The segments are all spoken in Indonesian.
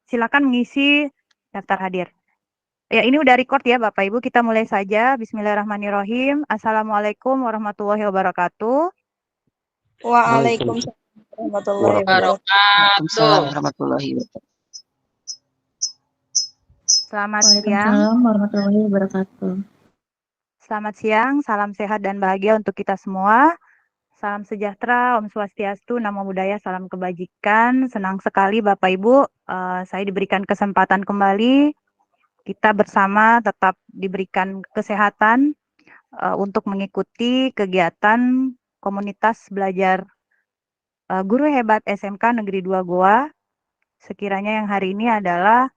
silakan mengisi daftar hadir. Ya, ini udah record ya Bapak Ibu, kita mulai saja. Bismillahirrahmanirrahim. Assalamualaikum warahmatullahi wabarakatuh. Waalaikumsalam warahmatullahi wabarakatuh. Waalaikumsalam warahmatullahi wabarakatuh. Selamat siang. Waalaikumsalam warahmatullahi wabarakatuh. Selamat siang, salam sehat dan bahagia untuk kita semua. Salam sejahtera, Om Swastiastu, Namo Buddhaya, salam kebajikan. Senang sekali Bapak Ibu, saya diberikan kesempatan kembali. Kita bersama tetap diberikan kesehatan untuk mengikuti kegiatan komunitas belajar Guru Hebat SMK Negeri 2 Goa. Sekiranya yang hari ini adalah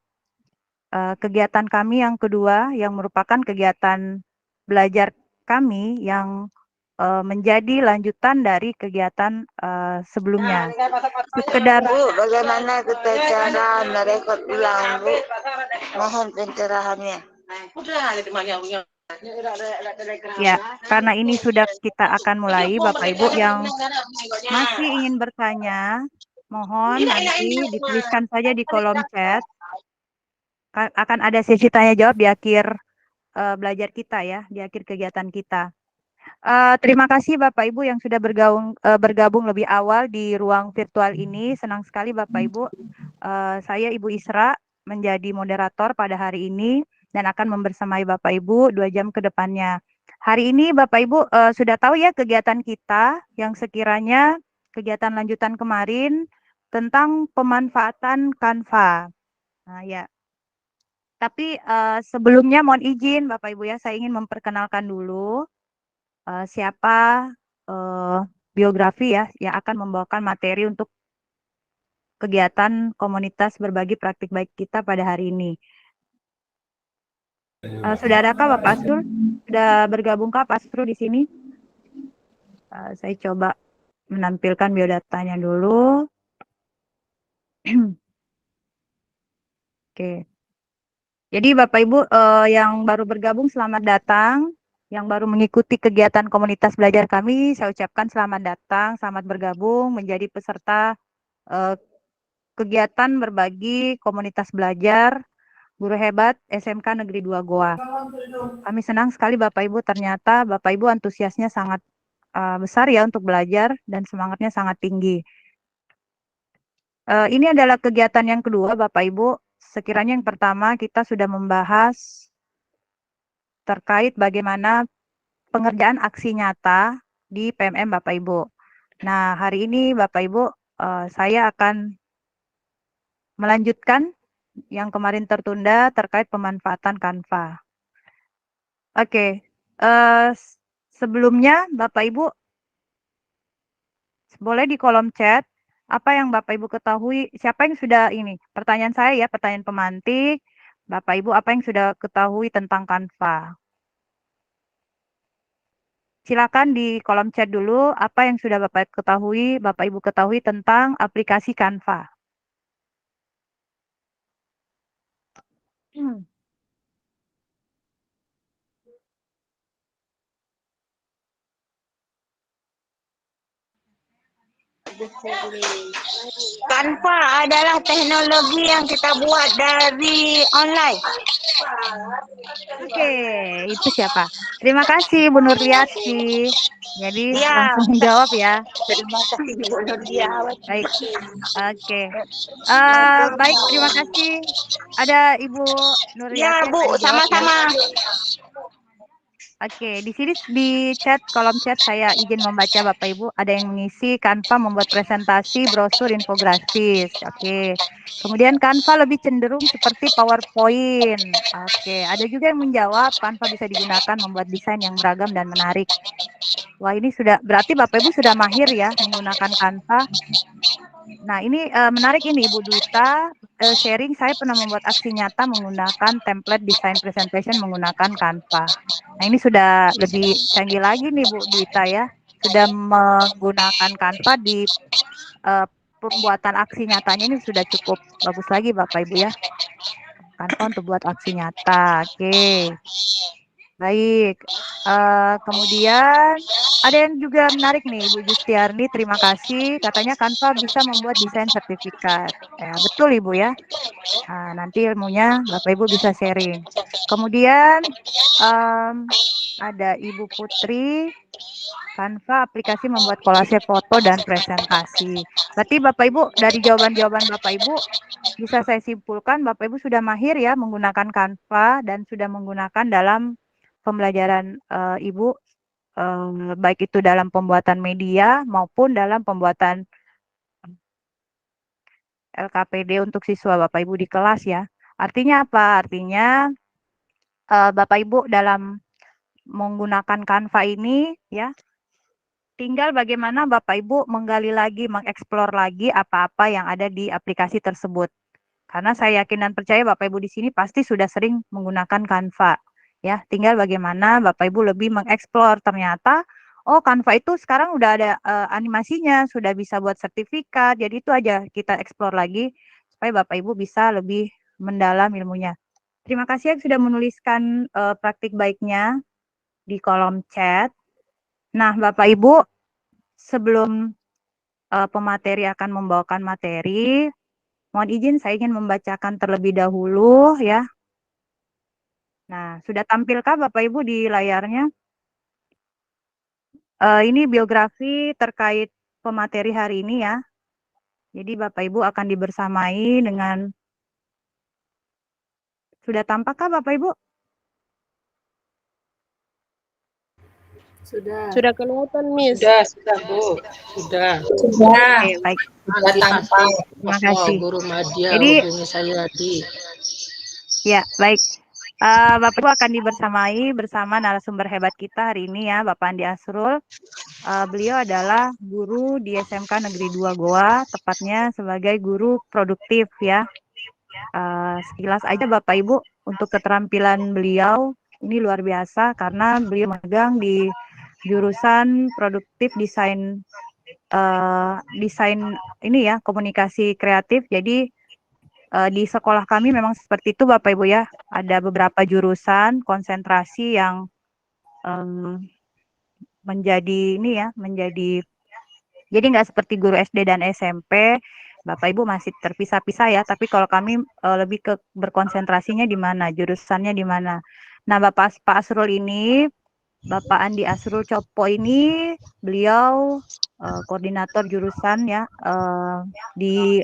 kegiatan kami yang kedua yang merupakan kegiatan belajar kami yang menjadi lanjutan dari kegiatan sebelumnya. Sekedar Bu, bagaimana kita cara merekod ulang, Bu? Mohon pencerahannya. ya, karena ini sudah kita akan mulai, Bapak Ibu yang masih ingin bertanya, mohon nanti dituliskan saja di kolom chat. Akan ada sesi tanya jawab di akhir belajar kita ya, di akhir kegiatan kita. Terima kasih Bapak Ibu yang sudah bergabung lebih awal di ruang virtual ini. Senang sekali Bapak Ibu. Saya Ibu Isra menjadi moderator pada hari ini dan akan membersamai Bapak Ibu 2 jam ke depannya. Hari ini Bapak Ibu sudah tahu ya kegiatan kita yang sekiranya kegiatan lanjutan kemarin tentang pemanfaatan Canva. Nah ya. Tapi sebelumnya mohon izin Bapak Ibu ya, saya ingin memperkenalkan dulu siapa biografi ya yang akan membawakan materi untuk kegiatan komunitas berbagi praktik baik kita pada hari ini. Sudah adakah Bapak Asrul? Sudah bergabungkah Pak Asrul di sini? Saya coba menampilkan biodatanya dulu. Oke. Jadi Bapak Ibu yang baru bergabung selamat datang. Yang baru mengikuti kegiatan komunitas belajar kami, saya ucapkan selamat datang, selamat bergabung menjadi peserta kegiatan berbagi komunitas belajar Guru Hebat SMK Negeri 2 Goa. Kami senang sekali Bapak Ibu, ternyata Bapak Ibu antusiasnya sangat besar ya untuk belajar dan semangatnya sangat tinggi. Ini adalah kegiatan yang kedua Bapak Ibu. Sekiranya yang pertama kita sudah membahas terkait bagaimana pengerjaan aksi nyata di PMM Bapak Ibu. Nah, hari ini Bapak Ibu, saya akan melanjutkan yang kemarin tertunda terkait pemanfaatan Canva. Oke, sebelumnya Bapak Ibu, boleh di kolom chat, apa yang Bapak Ibu ketahui, siapa yang sudah ini, pertanyaan saya ya, pertanyaan pemantik, Bapak Ibu apa yang sudah ketahui tentang Canva? Silakan di kolom chat dulu apa yang sudah Bapak Ibu ketahui tentang aplikasi Canva. Canva adalah teknologi yang kita buat dari online. Oke, itu siapa? Terima kasih Bu Nurliati. Jadi Ya. langsung menjawab ya. Terima kasih Bu Nurdiawati. Baik. Oke. Baik, terima kasih. Ada Ibu Nurliati Ya Bu, akan jawab ya. sama-sama. Oke, di sini di chat, kolom chat saya izin membaca Bapak Ibu, ada yang mengisi Canva membuat presentasi, brosur, infografis. Oke. Kemudian Canva lebih cenderung seperti PowerPoint. Oke, ada juga yang menjawab Canva bisa digunakan membuat desain yang beragam dan menarik. Wah, ini sudah berarti Bapak Ibu sudah mahir ya menggunakan Canva. Nah, ini menarik ini Ibu Duita sharing, saya pernah membuat aksi nyata menggunakan template design presentation menggunakan Canva. Nah, ini sudah lebih canggih lagi nih Bu Duita ya. Sudah menggunakan Canva di pembuatan aksi nyatanya ini sudah cukup bagus lagi Bapak Ibu ya. Canva untuk buat aksi nyata. Oke. Baik. Kemudian ada yang juga menarik nih, Ibu Justiarni. Terima kasih. Katanya Canva bisa membuat desain sertifikat. Ya, betul Ibu ya. Nah, nanti ilmunya Bapak Ibu bisa sharing. Kemudian ada Ibu Putri. Canva aplikasi membuat kolase foto dan presentasi. Berarti Bapak Ibu dari jawaban-jawaban Bapak Ibu bisa saya simpulkan Bapak Ibu sudah mahir ya menggunakan Canva dan sudah menggunakan dalam pembelajaran Ibu baik itu dalam pembuatan media maupun dalam pembuatan LKPD untuk siswa Bapak Ibu di kelas ya. Artinya apa? Artinya Bapak Ibu dalam menggunakan Canva ini ya tinggal bagaimana Bapak Ibu menggali lagi, mengeksplor lagi apa-apa yang ada di aplikasi tersebut. Karena saya yakin dan percaya Bapak Ibu di sini pasti sudah sering menggunakan Canva. Ya, tinggal bagaimana Bapak Ibu lebih mengeksplor ternyata oh Canva itu sekarang udah ada animasinya, sudah bisa buat sertifikat. Jadi itu aja kita eksplor lagi supaya Bapak Ibu bisa lebih mendalam ilmunya. Terima kasih yang sudah menuliskan praktik baiknya di kolom chat. Nah, Bapak Ibu, sebelum pemateri akan membawakan materi, mohon izin saya ingin membacakan terlebih dahulu ya. Nah, sudah tampilkah Bapak Ibu di layarnya? Ini biografi terkait pemateri hari ini ya. Jadi Bapak Ibu akan dibersamai dengan sudah tampakkah Bapak Ibu? Sudah kelihatan, Miss. Sudah, Bu. Sudah. Oke, baik. Sudah tampak. Terima kasih. Guru Madya Jadi, hubungi saya di. ya, baik. Bapak Ibu akan dibersamai bersama narasumber hebat kita hari ini ya, Bapak Andi Asrul. Beliau adalah guru di SMK Negeri 2 Goa, tepatnya sebagai guru produktif ya. Sekilas aja Bapak Ibu untuk keterampilan beliau ini luar biasa karena beliau megang di jurusan produktif desain desain ini ya komunikasi kreatif. Jadi di sekolah kami memang seperti itu Bapak Ibu ya. Ada beberapa jurusan konsentrasi yang menjadi ini ya, jadi nggak seperti guru SD dan SMP, Bapak Ibu masih terpisah-pisah ya, tapi kalau kami lebih ke berkonsentrasinya di mana, jurusannya di mana. Nah, Pak Asrul ini, Bapak Andi Asrul Copo ini, beliau koordinator jurusan ya di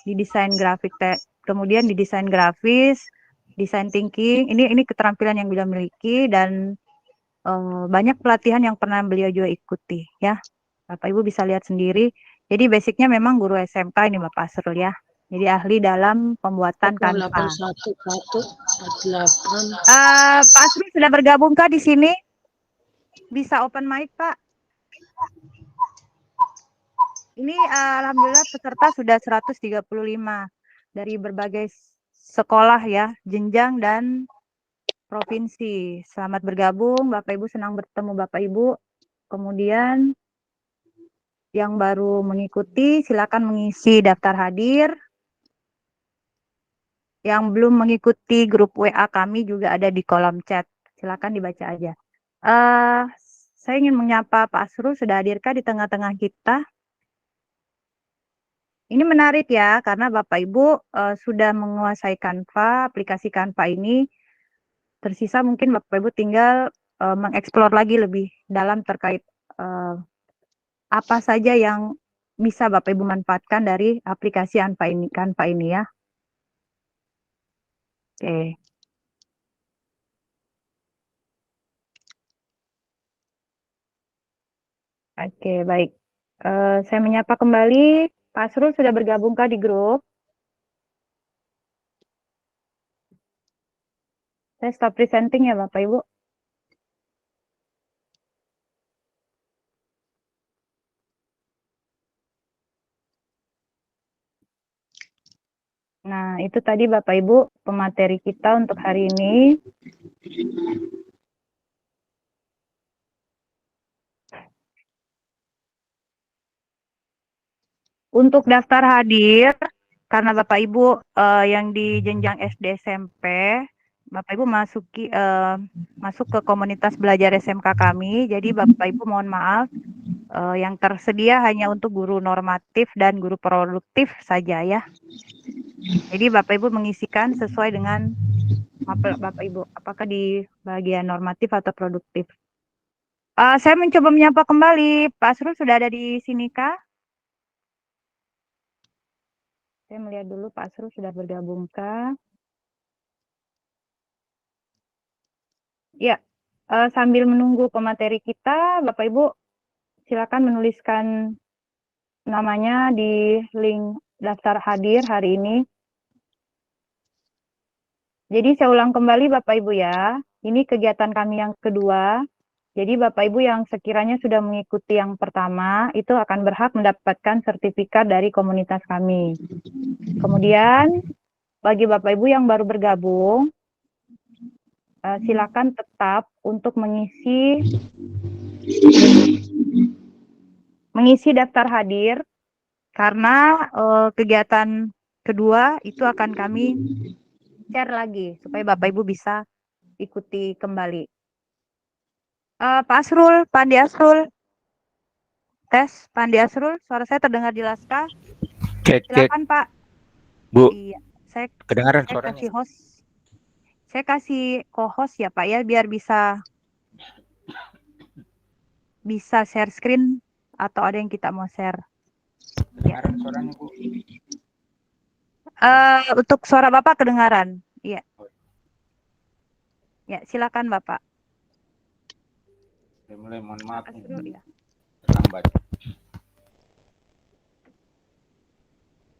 desain grafik, kemudian di desain grafis, desain thinking. Ini keterampilan yang beliau miliki dan banyak pelatihan yang pernah beliau juga ikuti ya. Bapak Ibu bisa lihat sendiri. Jadi basicnya memang guru SMK ini Bapak Asrul ya. Jadi ahli dalam pembuatan Canva. 8148. Pak Asrul sudah bergabungkah di sini? Bisa open mic Pak? Ini alhamdulillah peserta sudah 135 dari berbagai sekolah ya, jenjang dan provinsi. Selamat bergabung Bapak Ibu, senang bertemu Bapak Ibu. Kemudian yang baru mengikuti silakan mengisi daftar hadir. Yang belum mengikuti grup WA kami juga ada di kolom chat. Silakan dibaca aja. Saya ingin menyapa Pak Asrul, sudah hadirkah di tengah-tengah kita? Ini menarik ya, karena Bapak Ibu sudah menguasai Canva, aplikasi Canva ini. Tersisa mungkin Bapak Ibu tinggal mengeksplor lagi lebih dalam terkait apa saja yang bisa Bapak Ibu manfaatkan dari aplikasi Canva ini ya. Oke. Oke, baik. Saya menyapa kembali Pak Asrul, sudah bergabungkah di grup? Saya stop presenting ya Bapak Ibu. Nah, itu tadi Bapak Ibu pemateri kita untuk hari ini. Untuk daftar hadir, karena Bapak Ibu yang di jenjang SD SMP, Bapak Ibu masuk ke komunitas belajar SMK kami. Jadi Bapak Ibu mohon maaf, yang tersedia hanya untuk guru normatif dan guru produktif saja ya. Jadi Bapak Ibu mengisikan sesuai dengan Bapak Ibu, apakah di bagian normatif atau produktif. Saya mencoba menyapa kembali, Pak Asrul sudah ada di sini kah? Saya melihat dulu Pak Asrul sudah bergabung kah? Ya, sambil menunggu pemateri kita, Bapak Ibu silakan menuliskan namanya di link daftar hadir hari ini. Jadi saya ulang kembali Bapak Ibu ya, ini kegiatan kami yang kedua. Jadi Bapak Ibu yang sekiranya sudah mengikuti yang pertama, itu akan berhak mendapatkan sertifikat dari komunitas kami. Kemudian, bagi Bapak Ibu yang baru bergabung, silakan tetap untuk mengisi daftar hadir, karena kegiatan kedua itu akan kami share lagi, supaya Bapak Ibu bisa ikuti kembali. Pak Asrul, Pak Andi Asrul. Tes, Pak Andi Asrul, suara saya terdengar jelas kah? Cek. Silakan Pak. Bu, Iya, saya kedengaran kasih suaranya? host. Saya kasih co-host ya Pak ya, biar bisa share screen atau ada yang kita mau share. Ya. Kedengaran suaranya Bu? Untuk suara Bapak kedengaran. Iya. Ya, silakan Bapak. Saya mulai, mohon maaf Asrul, ya. terlambat.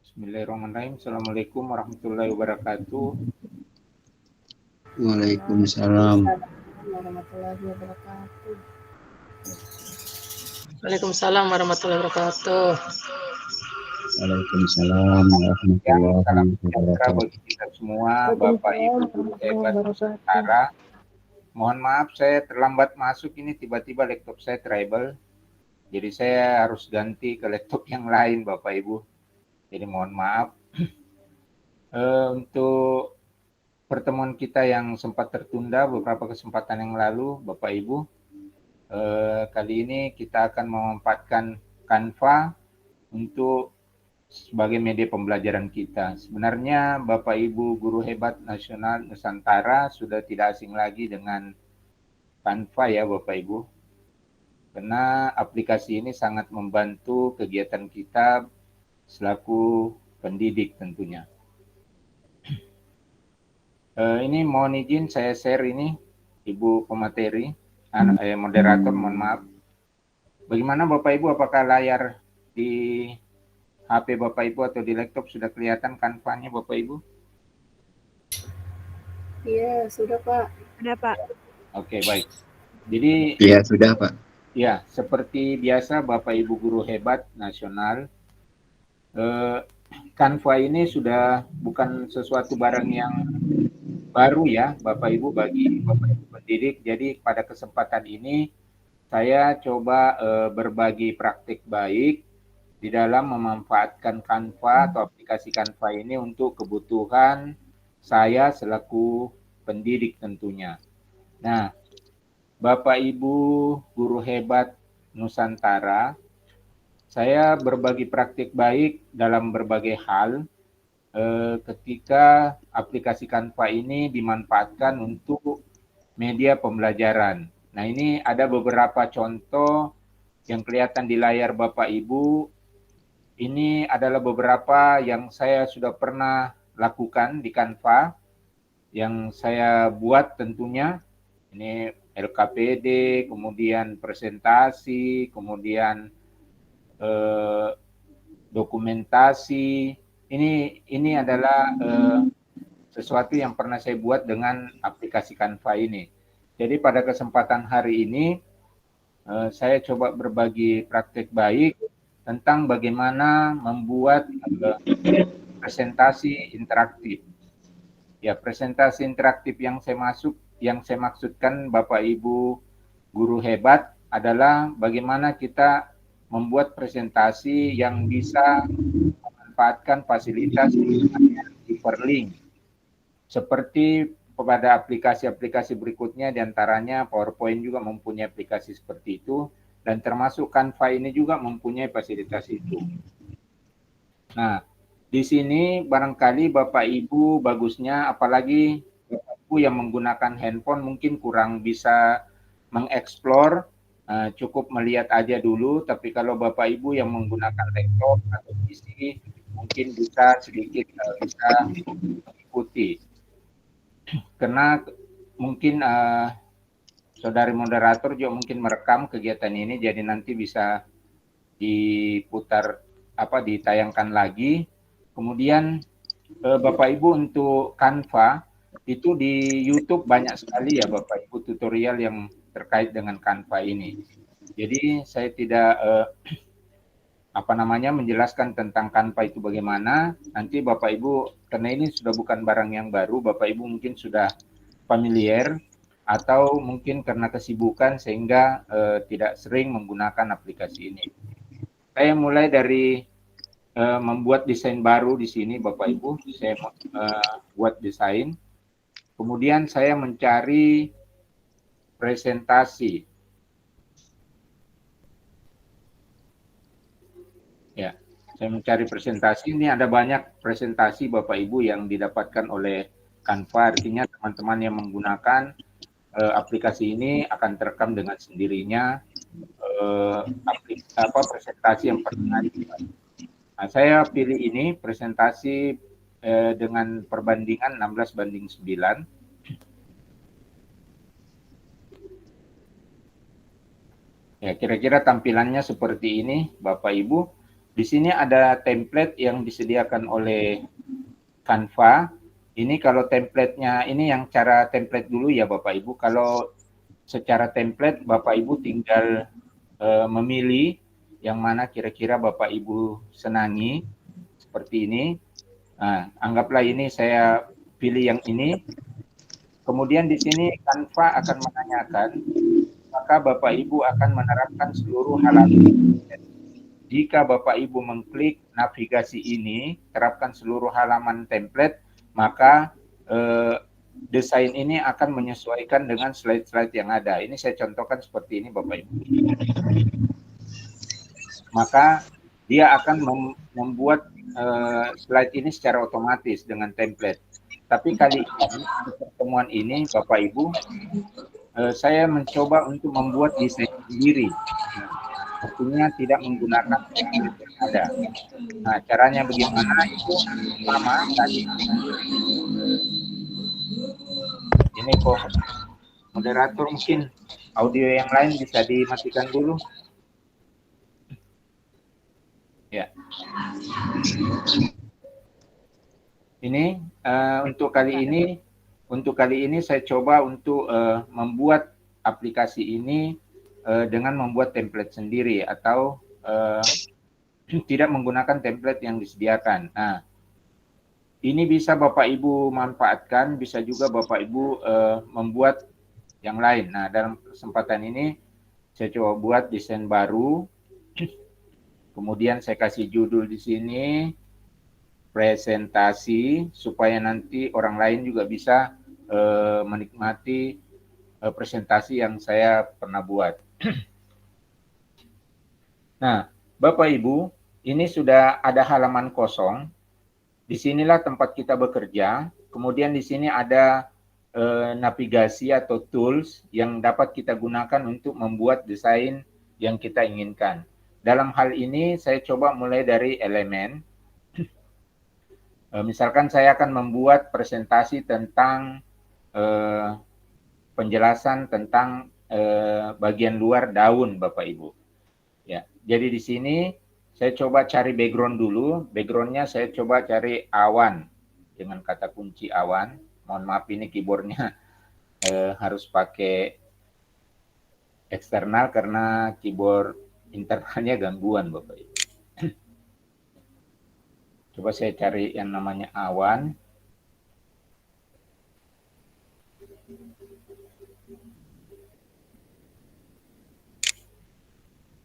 Bismillahirrahmanirrahim. Assalamualaikum warahmatullahi wabarakatuh. Waalaikumsalam. Warahmatullahi wabarakatuh. Waalaikumsalam warahmatullahi wabarakatuh. Waalaikumsalam warahmatullahi Salam sejahtera wabarakatuh. bagi kita semua, Bapak Ibu guru hebat Nusantara. Mohon maaf saya terlambat masuk, ini tiba-tiba laptop saya trouble. Jadi saya harus ganti ke laptop yang lain Bapak Ibu. Jadi mohon maaf. Untuk pertemuan kita yang sempat tertunda beberapa kesempatan yang lalu Bapak Ibu, kali ini kita akan memanfaatkan Canva untuk sebagai media pembelajaran kita. Sebenarnya Bapak Ibu guru hebat nasional Nusantara sudah tidak asing lagi dengan Canva ya Bapak Ibu. Karena aplikasi ini sangat membantu kegiatan kita selaku pendidik tentunya. Ini mohon izin saya share ini Ibu pemateri, moderator mohon maaf. Bagaimana Bapak Ibu, apakah layar di HP Bapak Ibu atau di laptop sudah kelihatan Canva-nya Bapak Ibu? Iya, sudah Pak. Sudah Pak. Oke, baik. Jadi Iya, sudah Pak. ya, seperti biasa Bapak Ibu guru hebat nasional, Canva ini sudah bukan sesuatu barang yang baru ya Bapak Ibu bagi Bapak Ibu pendidik. Jadi pada kesempatan ini saya coba berbagi praktik baik di dalam memanfaatkan Canva atau aplikasi Canva ini untuk kebutuhan saya selaku pendidik tentunya. Nah, Bapak Ibu guru hebat Nusantara, saya berbagi praktik baik dalam berbagai hal ketika aplikasi Canva ini dimanfaatkan untuk media pembelajaran. Nah, ini ada beberapa contoh yang kelihatan di layar Bapak Ibu. Ini adalah beberapa yang saya sudah pernah lakukan di Canva, yang saya buat tentunya. Ini LKPD, kemudian presentasi, kemudian dokumentasi. Ini adalah sesuatu yang pernah saya buat dengan aplikasi Canva ini. Jadi pada kesempatan hari ini saya coba berbagi praktik baik tentang bagaimana membuat presentasi interaktif. Ya, presentasi interaktif yang saya maksudkan Bapak Ibu guru hebat adalah bagaimana kita membuat presentasi yang bisa memanfaatkan fasilitas hyperlink seperti kepada aplikasi-aplikasi berikutnya, diantaranya PowerPoint juga mempunyai aplikasi seperti itu, dan termasuk Canva ini juga mempunyai fasilitas itu. Nah, di sini barangkali Bapak Ibu bagusnya, apalagi Bapak Ibu yang menggunakan handphone mungkin kurang bisa mengeksplor, cukup melihat aja dulu, tapi kalau Bapak Ibu yang menggunakan laptop atau PC mungkin bisa sedikit bisa mengikuti. Karena mungkin saudari moderator juga mungkin merekam kegiatan ini, jadi nanti bisa diputar ditayangkan lagi. Kemudian Bapak Ibu untuk Canva itu di YouTube banyak sekali ya Bapak Ibu tutorial yang terkait dengan Canva ini. Jadi saya tidak menjelaskan tentang Canva itu bagaimana. Nanti Bapak Ibu, karena ini sudah bukan barang yang baru, Bapak Ibu mungkin sudah familiar atau mungkin karena kesibukan sehingga tidak sering menggunakan aplikasi ini. Saya mulai dari membuat desain baru di sini Bapak Ibu. Saya buat desain. Kemudian saya mencari presentasi. Ya, saya mencari presentasi. Ini ada banyak presentasi Bapak Ibu yang didapatkan oleh Canva. Artinya teman-teman yang menggunakan aplikasi ini akan terekam dengan sendirinya presentasi yang pernah dibuat. Nah, saya pilih ini presentasi dengan perbandingan 16:9. Ya, kira-kira tampilannya seperti ini, Bapak Ibu. Di sini ada template yang disediakan oleh Canva. Ini kalau template-nya, ini yang cara template dulu ya Bapak Ibu. Kalau secara template, Bapak Ibu tinggal memilih yang mana kira-kira Bapak Ibu senangi, seperti ini. Nah, anggaplah ini saya pilih yang ini. Kemudian di sini Canva akan menanyakan, maka Bapak Ibu akan menerapkan seluruh halaman. Jika Bapak Ibu mengklik navigasi ini, terapkan seluruh halaman template, maka desain ini akan menyesuaikan dengan slide-slide yang ada. Ini saya contohkan seperti ini Bapak Ibu. Maka dia akan membuat slide ini secara otomatis dengan template. Tapi kali ini, di pertemuan ini Bapak Ibu, saya mencoba untuk membuat desain sendiri. Artinya tidak menggunakan template yang ada. Nah, caranya bagaimana itu sama tadi. Ini kok moderator mungkin audio yang lain bisa dimatikan dulu. Ya. Ini untuk kali ini saya coba untuk membuat aplikasi ini dengan membuat template sendiri atau tidak menggunakan template yang disediakan. Nah, ini bisa Bapak Ibu manfaatkan, bisa juga Bapak Ibu membuat yang lain. Nah, dalam kesempatan ini saya coba buat desain baru. Kemudian saya kasih judul di sini presentasi supaya nanti orang lain juga bisa menikmati presentasi yang saya pernah buat. Nah, Bapak Ibu, ini sudah ada halaman kosong. Disinilah tempat kita bekerja. Kemudian di sini ada navigasi atau tools yang dapat kita gunakan untuk membuat desain yang kita inginkan. Dalam hal ini saya coba mulai dari elemen. Misalkan saya akan membuat presentasi tentang penjelasan tentang bagian luar daun Bapak Ibu. Ya, jadi di sini saya coba cari background dulu. Backgroundnya saya coba cari awan dengan kata kunci awan. Mohon maaf ini keyboardnya harus pakai eksternal karena keyboard internalnya gangguan Bapak Ibu. Coba saya cari yang namanya awan.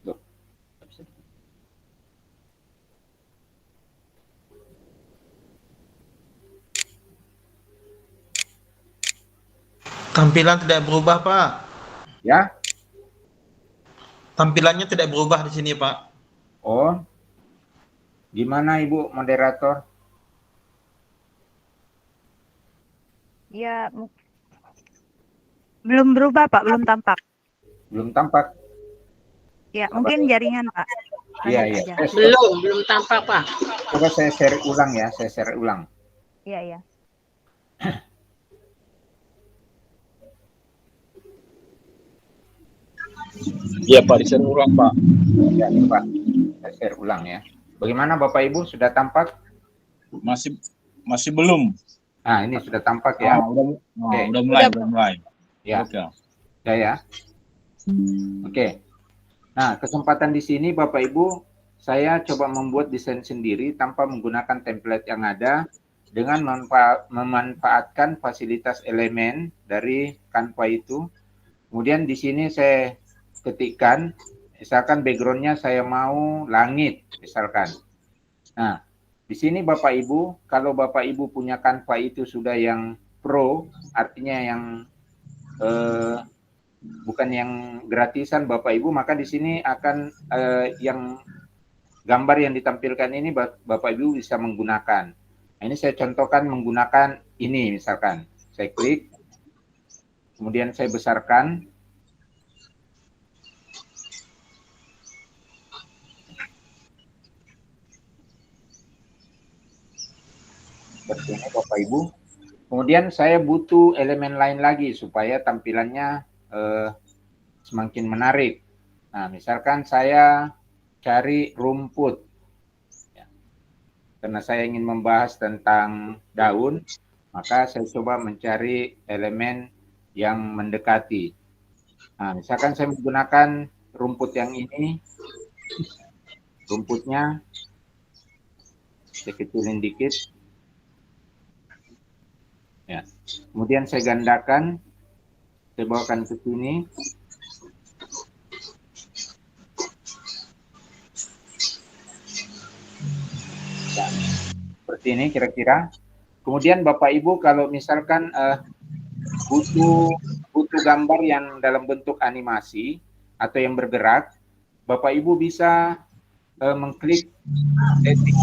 Loh. Tampilan tidak berubah, Pak. Ya. Tampilannya tidak berubah di sini, Pak. Oh, gimana Ibu moderator? Ya, belum berubah, Pak, belum tampak. Belum tampak. Ya, mungkin jaringan, Pak. Iya, Lanjut iya. aja. Belum tampak, Pak. Coba saya share ulang ya, saya share ulang. Iya, iya. Iya Pak, di-share ulang Pak. Ya, coba saya share ulang ya. Bagaimana Bapak Ibu, sudah tampak? Masih belum. Nah, ini sudah tampak ya. Udah mulai. Ya. Oke. Ya. Oke. Nah, kesempatan di sini Bapak Ibu, saya coba membuat desain sendiri tanpa menggunakan template yang ada dengan memanfaatkan fasilitas elemen dari Canva itu. Kemudian di sini saya ketikkan, misalkan background-nya saya mau langit, misalkan. Nah, di sini Bapak Ibu, kalau Bapak Ibu punya Canva itu sudah yang pro, artinya yang bukan yang gratisan Bapak Ibu, maka di sini akan yang gambar yang ditampilkan ini Bapak Ibu bisa menggunakan. Nah, ini saya contohkan menggunakan ini misalkan. Saya klik, kemudian saya besarkan. Seperti ini Bapak Ibu. Kemudian saya butuh elemen lain lagi supaya tampilannya semakin menarik. Nah, misalkan saya cari rumput. Ya. Karena saya ingin membahas tentang daun, maka saya coba mencari elemen yang mendekati. Nah, misalkan saya menggunakan rumput yang ini, rumputnya saya kecilin dikit. Ya. Kemudian saya gandakan, saya bawakan ke sini. Ya. Seperti ini kira-kira. Kemudian Bapak Ibu kalau misalkan butuh gambar yang dalam bentuk animasi atau yang bergerak, Bapak Ibu bisa mengklik edit.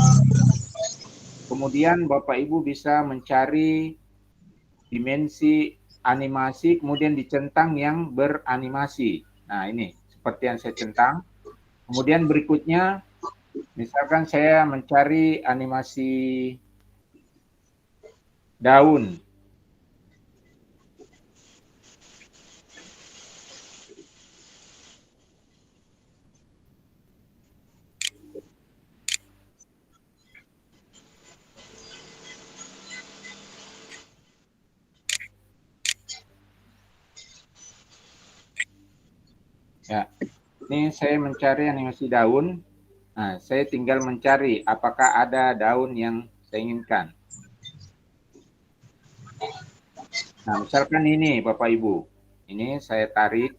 Kemudian Bapak Ibu bisa mencari dimensi animasi, kemudian dicentang yang beranimasi. Nah, ini seperti yang saya centang. Kemudian berikutnya, misalkan saya mencari animasi daun. Ya, ini saya mencari animasi daun. Nah, saya tinggal mencari apakah ada daun yang saya inginkan. Nah, misalkan ini Bapak Ibu. Ini saya tarik.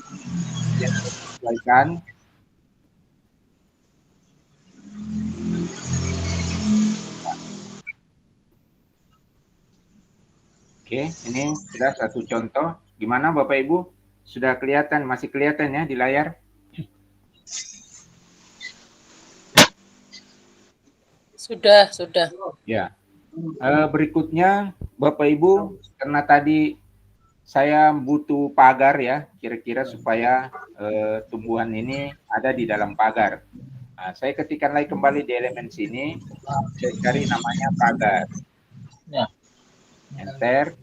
Kemudian saya sesuaikan. Oke, ini sudah satu contoh. Gimana Bapak Ibu? Sudah kelihatan, masih kelihatan ya di layar? Sudah. Ya. Berikutnya Bapak Ibu, karena tadi saya butuh pagar ya, kira-kira supaya tumbuhan ini ada di dalam pagar. Nah, saya ketikkan lagi kembali di elemen sini, saya cari namanya pagar. Enter.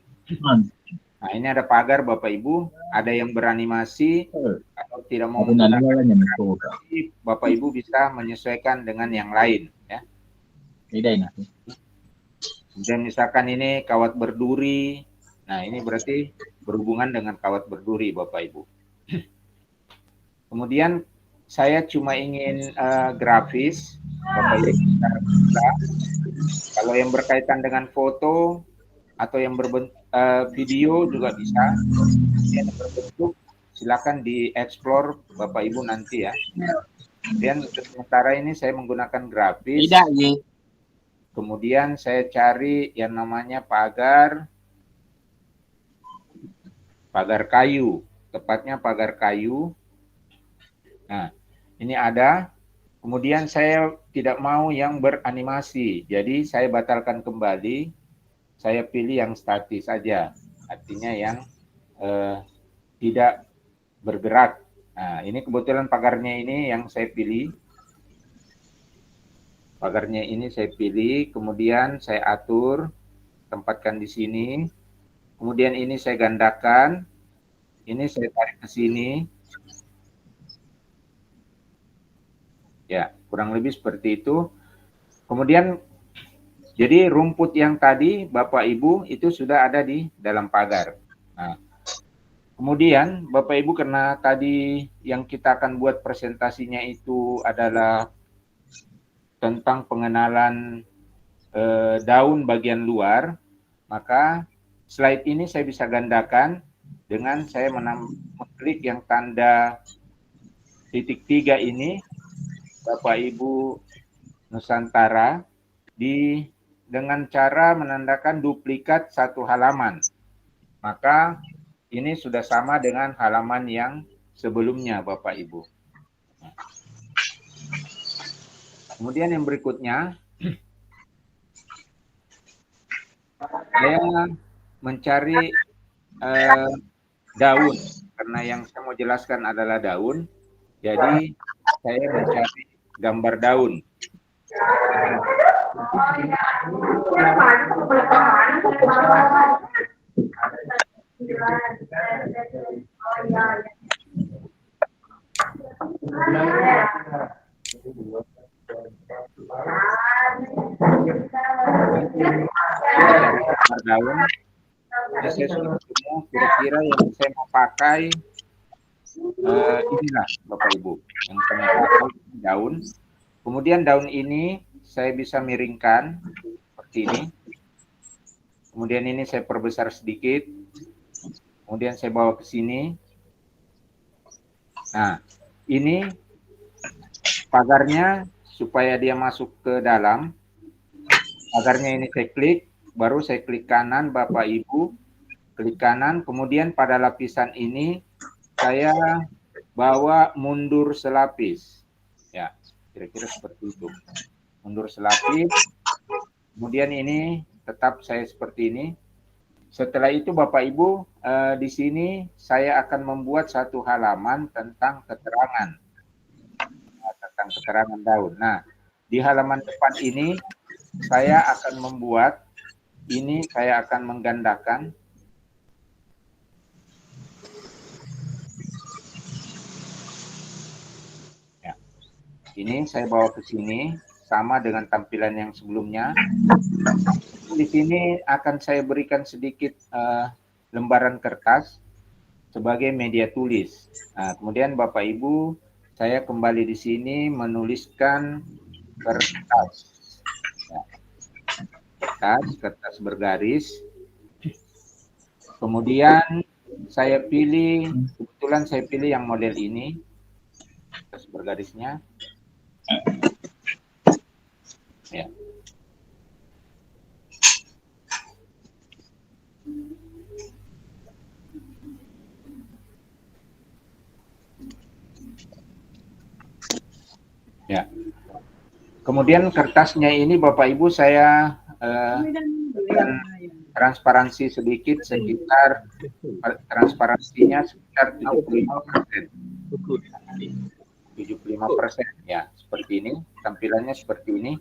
Nah, ini ada pagar Bapak Ibu, ada yang beranimasi, kalau tidak mau menggunakan animasi, Bapak Ibu bisa menyesuaikan dengan yang lain ya. Kemudian misalkan ini kawat berduri, nah ini berarti berhubungan dengan kawat berduri Bapak Ibu. Kemudian saya cuma ingin grafis, Bapak Ibu bisa. Kalau yang berkaitan dengan foto atau yang berbentuk video juga bisa. Yang berbentuk silakan di-explore Bapak Ibu nanti ya. Kemudian untuk sementara ini saya menggunakan grafis. Kemudian saya cari yang namanya pagar. pagar kayu, tepatnya pagar kayu. Nah, ini ada. Kemudian saya tidak mau yang beranimasi, jadi saya batalkan kembali. Saya pilih yang statis saja, artinya yang tidak bergerak. Nah, ini kebetulan pagarnya ini yang saya pilih. Pagarnya ini saya pilih, kemudian saya atur, tempatkan di sini. Kemudian ini saya gandakan, ini saya tarik ke sini. Ya, kurang lebih seperti itu. Kemudian, jadi rumput yang tadi Bapak Ibu itu sudah ada di dalam pagar. Nah, kemudian Bapak Ibu karena tadi yang kita akan buat presentasinya itu adalah tentang pengenalan daun bagian luar, maka slide ini saya bisa gandakan dengan saya mengklik yang tanda titik 3 ini, Bapak Ibu Nusantara, dengan cara menandakan duplikat satu halaman. Maka ini sudah sama dengan halaman yang sebelumnya, Bapak Ibu. Kemudian yang berikutnya, saya mencari daun, karena yang saya mau jelaskan adalah daun, jadi saya mencari gambar daun. Daun, saya sudah ketemu kira-kira yang saya mau pakai. Inilah Bapak Ibu yang saya pakai daun. Kemudian daun ini saya bisa miringkan seperti ini. Kemudian ini saya perbesar sedikit. Kemudian saya bawa ke sini. Nah, ini pagarnya supaya dia masuk ke dalam. Pagarnya ini saya klik, baru saya klik kanan Bapak Ibu. Klik kanan, kemudian pada lapisan ini saya bawa mundur selapis. Ya, kira-kira seperti itu. Mundur selapis. Kemudian ini tetap saya seperti ini. Setelah itu Bapak Ibu, di sini saya akan membuat satu halaman tentang keterangan. Tentang keterangan daun. Nah, di halaman depan ini saya akan membuat, ini saya akan menggandakan. Ya. Ini saya bawa ke sini, sama dengan tampilan yang sebelumnya. Di sini akan saya berikan sedikit lembaran kertas sebagai media tulis. Nah, kemudian Bapak Ibu, saya kembali di sini menuliskan kertas. Ya. Kertas bergaris. Kemudian saya pilih, kebetulan saya pilih yang model ini, kertas bergarisnya. Ya. Ya. Kemudian kertasnya ini Bapak Ibu saya transparansi sedikit, sekitar transparansinya sekitar 75%. 75%, ya, seperti ini. Tampilannya seperti ini.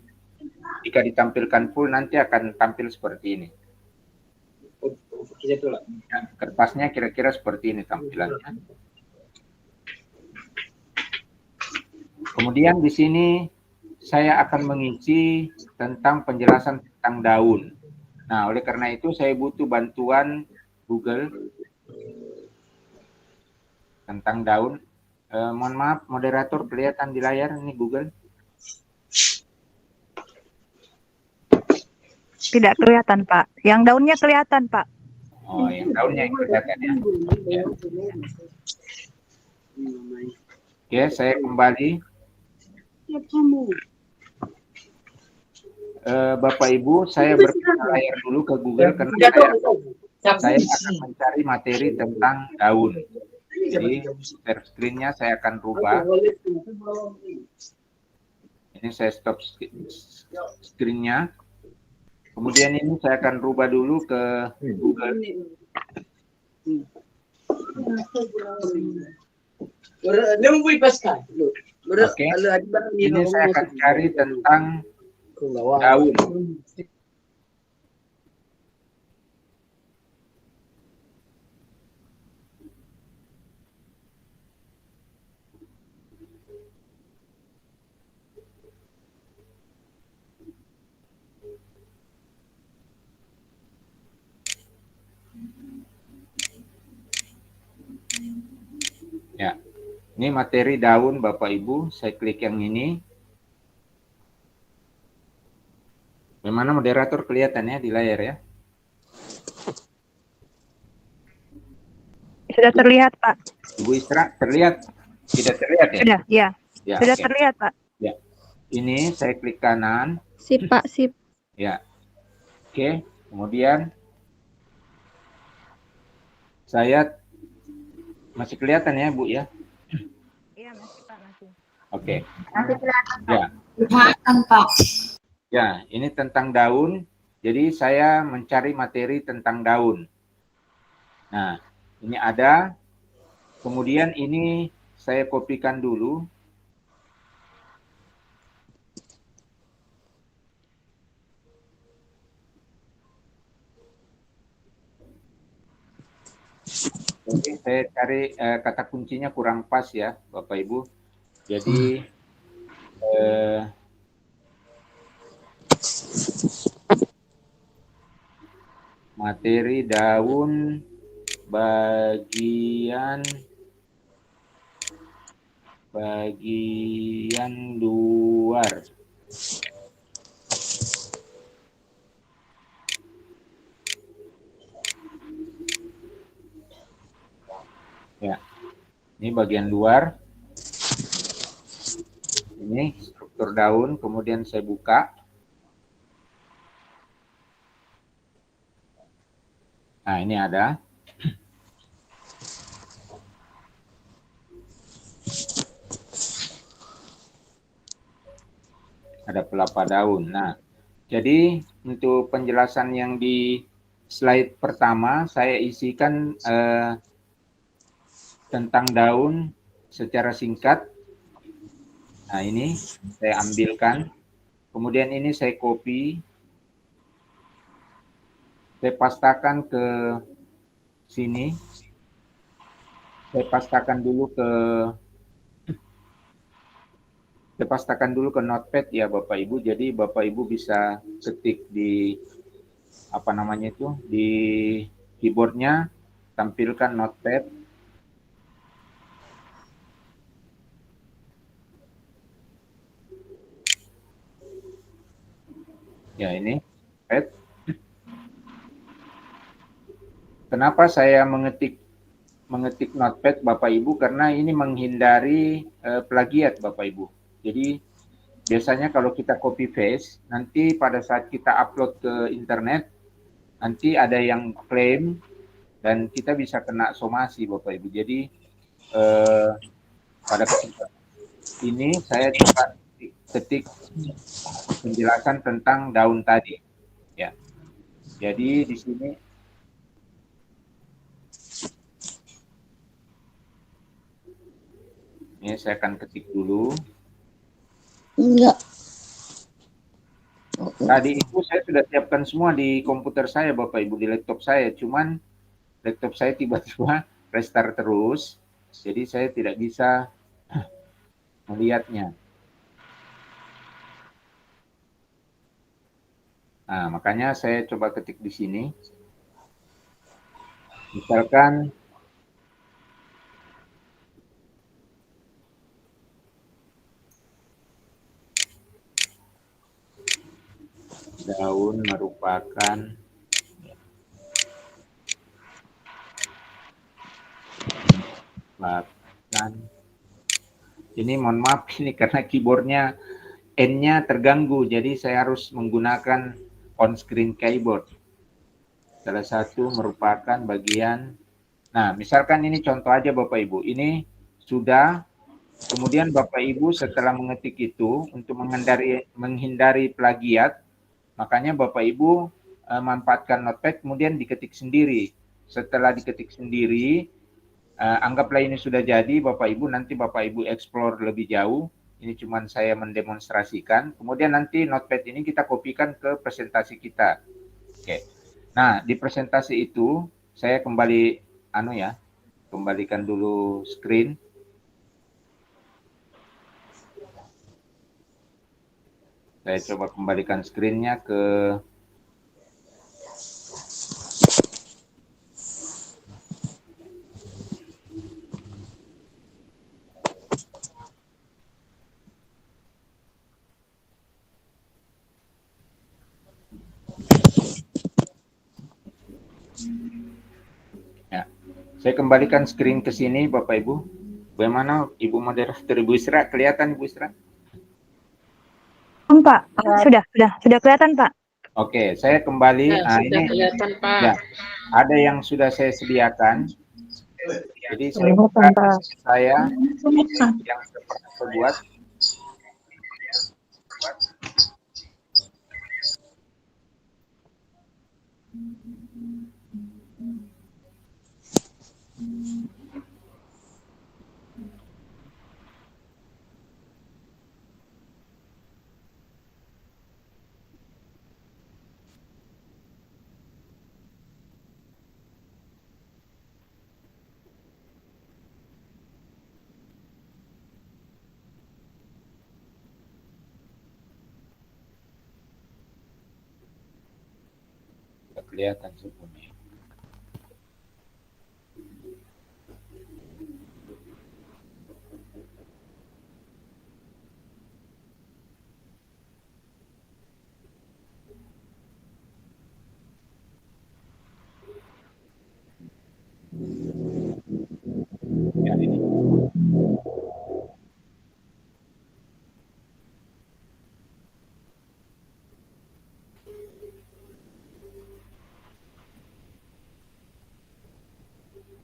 Jika ditampilkan full nanti akan tampil seperti ini. Ya, kertasnya kira-kira seperti ini tampilannya. Kemudian di sini saya akan mengisi tentang penjelasan tentang daun. Nah, oleh karena itu saya butuh bantuan Google tentang daun. Mohon maaf, moderator, kelihatan di layar ini Google? Tidak kelihatan, Pak. Yang daunnya kelihatan, Pak. Oh, yang daunnya yang kelihatan ya. Ya. Oke, saya kembali. Bapak Ibu, saya berpindah layar dulu ke Google karena saya akan mencari materi tentang daun. Jadi share screen-nya saya akan rubah. Ini saya stop screen-nya. Kemudian ini saya akan rubah dulu ke Google. Oke. Ini saya akan cari tentang daun. Ya, ini materi daun Bapak Ibu. Saya klik yang ini. Bagaimana moderator kelihatannya di layar ya? Sudah terlihat, Pak. Ibu Isra, terlihat? Tidak terlihat ya? Sudah, ya. Ya, Sudah oke. terlihat, Pak. Ya. Ini saya klik kanan. Sip, Pak, sip. Ya. Oke, kemudian saya masih kelihatan ya, Bu ya? Iya, masih, Pak, masih. Oke. Nanti kelihatan, Pak. Ya. Kelihatan, Pak. Ya, ini tentang daun. Jadi saya mencari materi tentang daun. Nah, ini ada. Kemudian ini saya kopikan dulu. Oke, saya cari kata kuncinya kurang pas ya, Bapak Ibu. Jadi materi daun bagian luar. Ya, ini bagian luar. Ini struktur daun, kemudian saya buka. Nah, ini ada. Ada pelapa daun. Nah, jadi untuk penjelasan yang di slide pertama, saya isikan tentang daun secara singkat. Nah, ini saya ambilkan. Kemudian ini saya copy. Saya pastakan ke sini. Saya pastakan dulu ke Notepad ya Bapak Ibu. Jadi Bapak Ibu bisa ketik di di keyboardnya, tampilkan Notepad. Ya, ini Notepad. Kenapa saya mengetik Notepad Bapak Ibu? Karena ini menghindari plagiat Bapak Ibu. Jadi biasanya kalau kita copy paste, nanti pada saat kita upload ke internet, nanti ada yang klaim dan kita bisa kena somasi Bapak Ibu. Jadi pada kesempatan ini saya coba ketik penjelasan tentang daun tadi. Ya. Jadi di sini ini saya akan ketik dulu. Enggak. Tadi itu saya sudah siapkan semua di komputer saya Bapak Ibu, di laptop saya. Cuman laptop saya tiba-tiba restart terus. Jadi saya tidak bisa melihatnya. Nah, makanya saya coba ketik di sini. Misalkan daun merupakan ini mohon maaf ini karena keyboardnya N-nya terganggu, jadi saya harus menggunakan on screen keyboard. Salah satu merupakan bagian. Nah, misalkan ini contoh aja Bapak Ibu. Ini sudah, kemudian Bapak Ibu setelah mengetik itu untuk menghindari plagiat, makanya Bapak Ibu manfaatkan Notepad kemudian diketik sendiri. Setelah diketik sendiri, anggaplah ini sudah jadi, Bapak Ibu nanti Bapak Ibu explore lebih jauh. Ini cuma saya mendemonstrasikan. Kemudian nanti Notepad ini kita kopikan ke presentasi kita. Oke. Nah, di presentasi itu saya kembali kembalikan dulu screen. Saya coba kembalikan screen-nya ke ya. Saya kembalikan screen ke sini Bapak Ibu. Bagaimana Ibu Moderator Ibu Isra? Kelihatan Ibu Isra? Pak, sudah kelihatan Pak. Oke, saya kembali. Ya, sudah ini kelihatan Pak. ya, ada yang sudah saya sediakan. Jadi saya yang saya buat. Kelihatan semuanya. Ya, ini.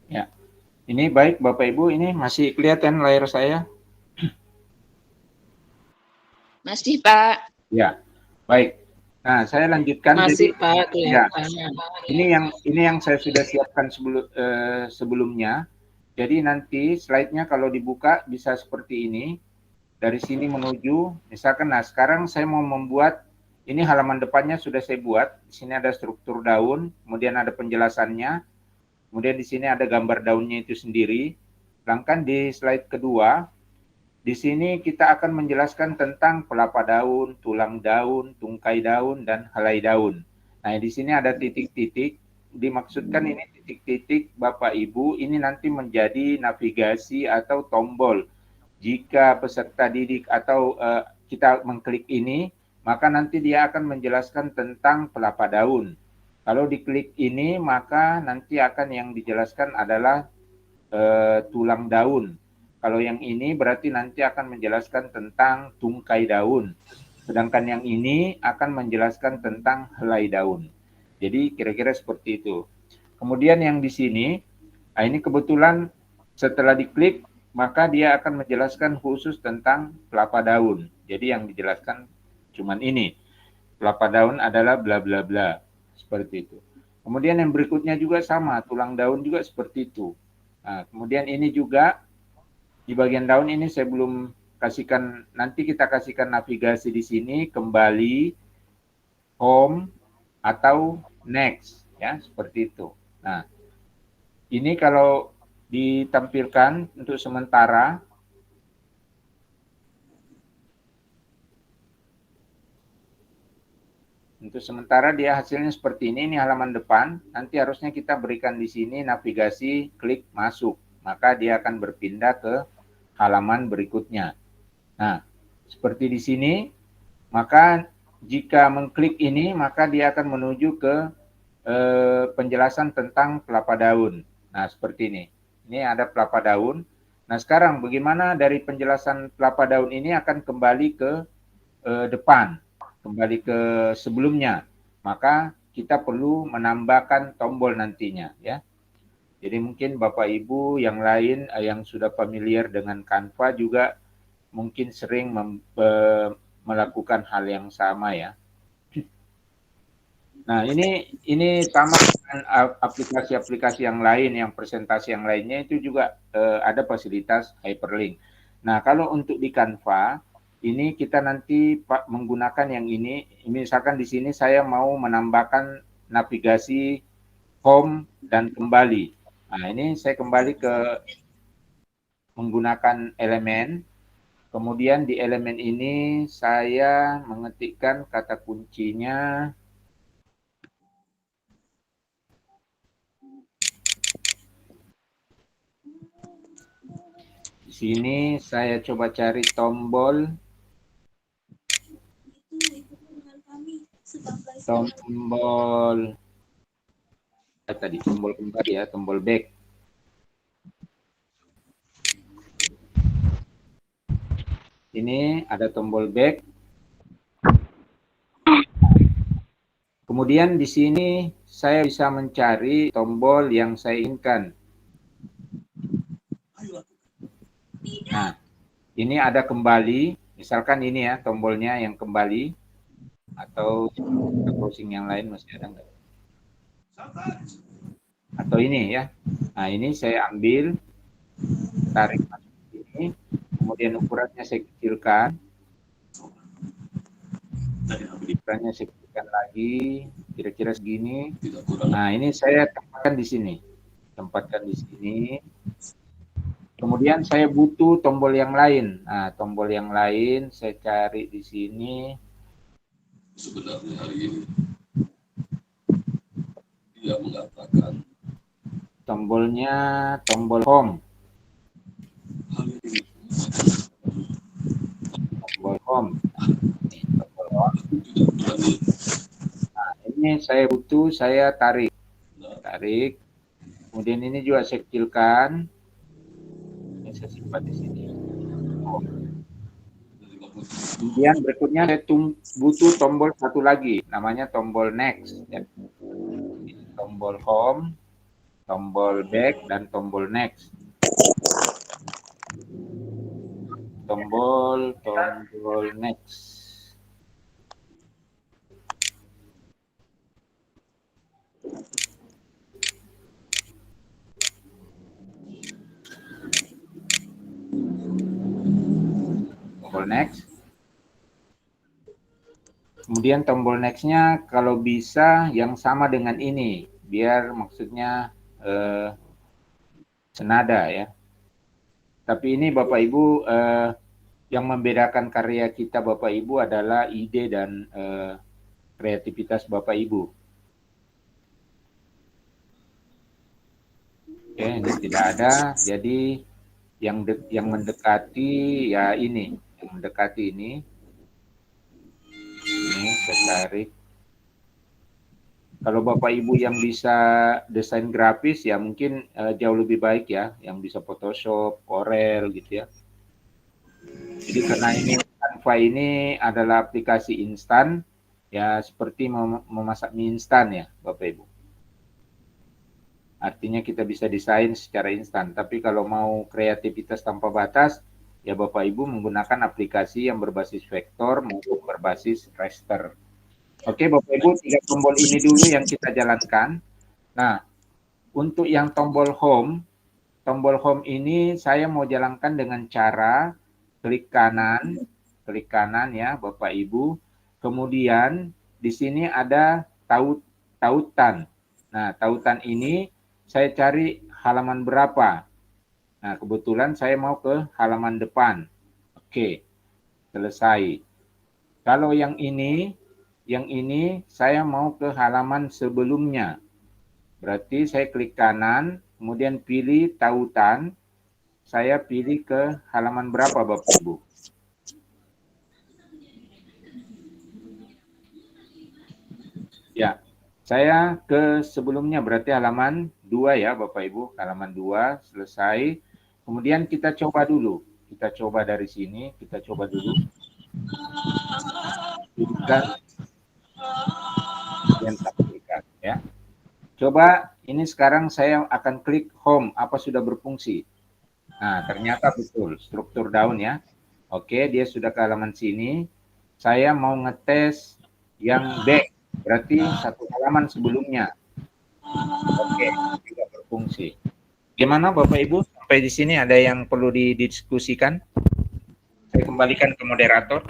Ya, ini baik Bapak Ibu, ini masih kelihatan layar saya? Masih Pak. Ya, baik. Nah, saya lanjutkan. Masih Jadi, Pak. ya, ini yang saya sudah siapkan sebelumnya. Jadi nanti slide-nya kalau dibuka bisa seperti ini. Dari sini menuju, misalkan, nah sekarang saya mau membuat, ini halaman depannya sudah saya buat. Di sini ada struktur daun, kemudian ada penjelasannya. Kemudian di sini ada gambar daunnya itu sendiri. Sedangkan di slide kedua, di sini kita akan menjelaskan tentang pelapa daun, tulang daun, tungkai daun, dan helai daun. Nah, di sini ada titik-titik. Dimaksudkan ini titik-titik Bapak Ibu, ini nanti menjadi navigasi atau tombol. Jika peserta didik atau kita mengklik ini, maka nanti dia akan menjelaskan tentang pelapa daun. Kalau diklik ini, maka nanti akan yang dijelaskan adalah tulang daun. Kalau yang ini berarti nanti akan menjelaskan tentang tungkai daun. Sedangkan yang ini akan menjelaskan tentang helai daun. Jadi kira-kira seperti itu. Kemudian yang di sini, nah ini kebetulan setelah diklik, maka dia akan menjelaskan khusus tentang pelapa daun. Jadi yang dijelaskan cuman ini. Pelapa daun adalah bla bla bla. Seperti itu. Kemudian yang berikutnya juga sama, tulang daun juga seperti itu. Nah, kemudian ini juga di bagian daun ini saya belum kasihkan, nanti kita kasihkan navigasi di sini, kembali, home, atau next, ya seperti itu. Nah, ini kalau ditampilkan untuk sementara, dia hasilnya seperti ini halaman depan. Nanti harusnya kita berikan di sini navigasi klik masuk. Maka dia akan berpindah ke halaman berikutnya. Nah, seperti di sini, maka jika mengklik ini, maka dia akan menuju ke penjelasan tentang pelapa daun. Nah, seperti ini. Ini ada pelapa daun. Nah, sekarang bagaimana dari penjelasan pelapa daun ini akan kembali ke depan. Kembali ke sebelumnya, maka kita perlu menambahkan tombol nantinya ya. Jadi mungkin Bapak Ibu yang lain yang sudah familiar dengan Canva juga mungkin sering melakukan hal yang sama ya. Nah, ini sama dengan aplikasi-aplikasi yang lain, yang presentasi yang lainnya itu juga ada fasilitas hyperlink. Nah, kalau untuk di Canva, ini kita nanti menggunakan yang ini. Misalkan di sini saya mau menambahkan navigasi home dan kembali. Nah, ini saya kembali ke menggunakan elemen. Kemudian di elemen ini saya mengetikkan kata kuncinya di sini saya coba cari tombol tadi tombol kembali ya, tombol back. Ini ada tombol back. Kemudian di sini saya bisa mencari tombol yang saya inginkan. Nah, ini ada kembali. Misalkan ini ya tombolnya yang kembali. Atau browsing yang lain masih ada enggak? Atau ini ya. Nah, ini saya ambil, tarik masuk sini. Kemudian ukurannya saya kecilkan. Ukurannya saya kecilkan lagi, kira-kira segini. Nah, ini saya tempatkan di sini. Tempatkan di sini. Kemudian saya butuh tombol yang lain. Nah, tombol yang lain saya cari di sini. Sebenarnya hari ini dia mengatakan tombolnya tombol home. Tombol home. Tombol home. Nah, ini saya butuh, saya tarik. Tarik. Kemudian ini juga saya kecilkan. Ini saya simpan di sini. Kemudian berikutnya saya butuh tombol satu lagi, namanya tombol next. Ya. Tombol home, tombol back, dan tombol next. Tombol next. Tombol next. Kemudian tombol next-nya kalau bisa yang sama dengan ini, biar maksudnya senada ya. Tapi ini Bapak Ibu yang membedakan karya kita Bapak Ibu adalah ide dan kreativitas Bapak Ibu. Oke, ini tidak ada. Jadi yang mendekati ya ini, yang mendekati ini. Ini saya tarik. Kalau Bapak Ibu yang bisa desain grafis ya mungkin jauh lebih baik ya, yang bisa Photoshop, Corel gitu ya. Jadi karena ini Canva ini adalah aplikasi instan ya, seperti memasak mie instan ya Bapak Ibu. Artinya kita bisa desain secara instan, tapi kalau mau kreativitas tanpa batas ya Bapak Ibu menggunakan aplikasi yang berbasis vektor maupun berbasis raster. Oke Bapak Ibu, 3 tombol ini dulu yang kita jalankan. Nah, untuk yang tombol home ini saya mau jalankan dengan cara klik kanan ya Bapak Ibu. Kemudian di sini ada tautan. Nah, tautan ini saya cari halaman berapa. Nah, kebetulan saya mau ke halaman depan. Oke, selesai. Kalau yang ini saya mau ke halaman sebelumnya. Berarti saya klik kanan, kemudian pilih tautan. Saya pilih ke halaman berapa Bapak Ibu? Ya, saya ke sebelumnya berarti halaman 2 ya Bapak Ibu. Halaman 2, selesai. Kemudian kita coba dulu. Kita coba dari sini. Kita coba dulu. Kemudian aplikasi. Coba ini sekarang saya akan klik home, apa sudah berfungsi. Nah, ternyata betul, struktur daun ya. Oke, dia sudah ke halaman sini. Saya mau ngetes yang back, berarti satu halaman sebelumnya. Oke, tidak berfungsi. Gimana Bapak Ibu? Sampai di sini ada yang perlu didiskusikan? Saya kembalikan ke moderator.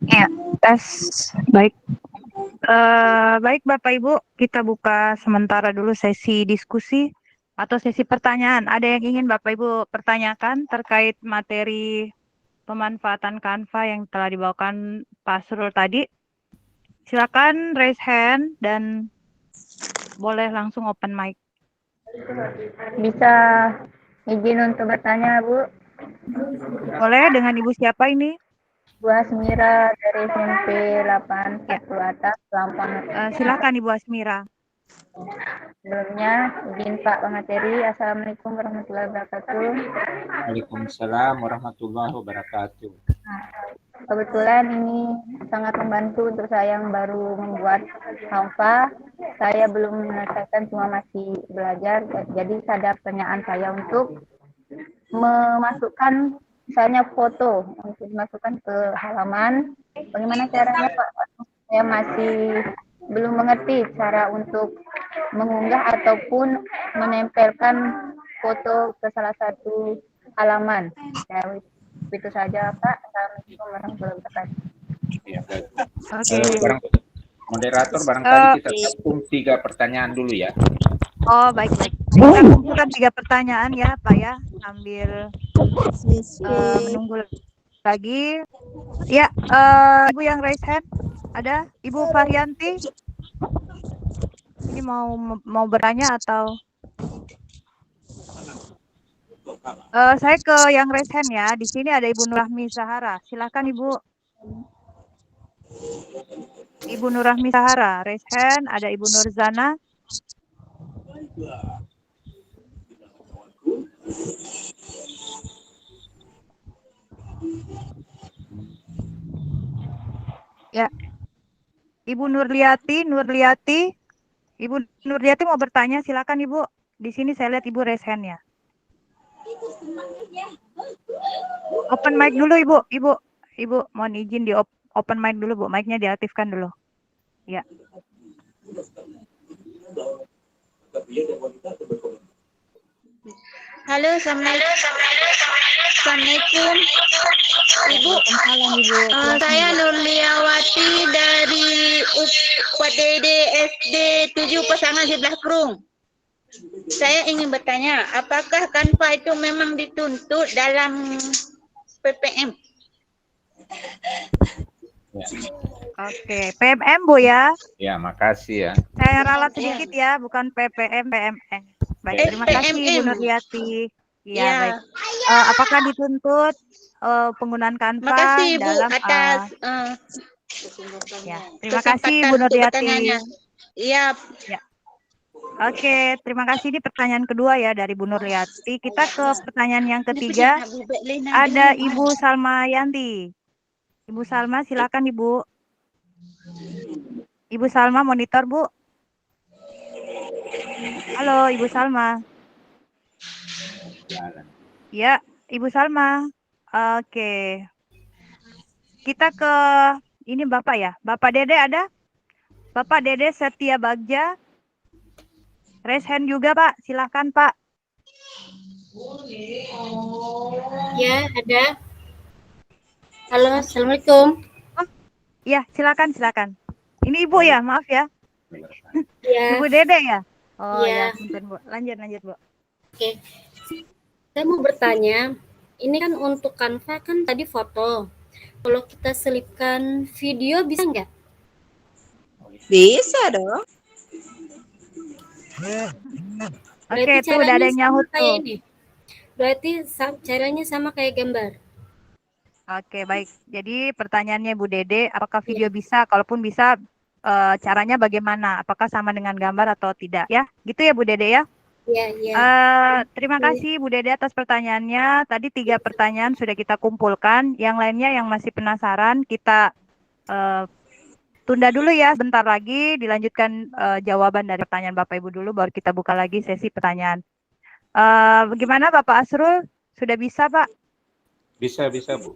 Ya, tes. Baik. Baik Bapak Ibu, kita buka sementara dulu sesi diskusi atau sesi pertanyaan. Ada yang ingin Bapak Ibu pertanyakan terkait materi pemanfaatan Canva yang telah dibawakan Pak Srul tadi? Silakan raise hand dan boleh langsung open mic. Bisa izin untuk bertanya, Bu? Boleh, dengan Ibu siapa ini? Bu Asmira dari SMP 8 atas, Lampang. Silakan Ibu Asmira. Sebelumnya, izin Pak Pemateri, Assalamualaikum warahmatullahi wabarakatuh. Waalaikumsalam warahmatullahi wabarakatuh. Kebetulan ini sangat membantu untuk saya yang baru membuat Canva. Saya belum menyelesaikan, cuma masih belajar. Jadi ada pertanyaan saya untuk memasukkan misalnya foto untuk dimasukkan ke halaman. Bagaimana caranya Pak? Saya masih belum mengerti cara untuk mengunggah ataupun menempelkan foto ke salah satu halaman. Itu saja Pak. Assalamualaikum warahmatullahi wabarakatuh. Ya, baik. Oke. Moderator barangkali kita tampung 3 pertanyaan dulu ya. Oh, baik-baik. Kita kumpulkan 3 pertanyaan ya Pak ya, sambil menunggu lagi. Ya, Ibu yang raise hand ada? Ibu Faryanti? Ini mau bertanya atau? Saya ke yang raise hand ya. Di sini ada Ibu Nurrahmi Zahara. Silakan Ibu. Ibu Nurrahmi Zahara, raise hand. Ada Ibu Nurzana. Ya. Ibu Nurliati. Ibu Nurliati mau bertanya, silakan Ibu. Di sini saya lihat Ibu raise hand ya. Open mic dulu Ibu. Ibu mohon izin di open mic dulu Bu. Mic-nya diaktifkan dulu. Ya. Halo, Assalamualaikum. Ibu, saya Nurliawati dari UPDD SD 7 Pasangan Sebelah Kerung. Saya ingin bertanya, apakah Canva itu memang dituntut dalam PPM? Ya. Oke, PMM Bu ya. Ya, makasih ya. Saya ralat sedikit ya, bukan PPM, PMM. Baik, terima kasih Bu Nurliati. Ya, baik. Apakah dituntut penggunaan Canva Makasih Bu dalam atas ya, terima kasih Bu Nurliati. Iya. Ya. Oke, terima kasih. Ini pertanyaan kedua ya dari Bu Nurliati. Kita ke pertanyaan yang ketiga. Ada Ibu Salma Yanti. Ibu Salma, silakan Ibu. Ibu Salma, monitor Bu. Halo, Ibu Salma. Ya, Ibu Salma. Oke. Kita ke ini Bapak ya. Bapak Dede ada? Bapak Dede Setia Bagja. Raise hand juga Pak. Silakan Pak. Ya, ada. Halo, Assalamualaikum. Oh, ya, silakan. Ini Ibu ya, maaf ya. Ya. Ibu Dede ya? Oh ya. Ya, Bu. Lanjut Bu. Oke. Saya mau bertanya, ini kan untuk Canva kan tadi foto. Kalau kita selipkan video bisa nggak? Bisa dong. Oke, itu udah ada yang nyahut tuh. Berarti caranya sama kayak gambar. Oke, baik. Jadi pertanyaannya Bu Dede, apakah video bisa? Kalaupun bisa, caranya bagaimana? Apakah sama dengan gambar atau tidak? Ya, gitu ya Bu Dede ya? Iya. Terima kasih Bu Dede atas pertanyaannya. Tadi 3 pertanyaan sudah kita kumpulkan. Yang lainnya yang masih penasaran, kita tunda dulu ya, bentar lagi dilanjutkan jawaban dari pertanyaan Bapak Ibu dulu, baru kita buka lagi sesi pertanyaan. Bagaimana Bapak Asrul? Sudah bisa Pak? Bisa Bu.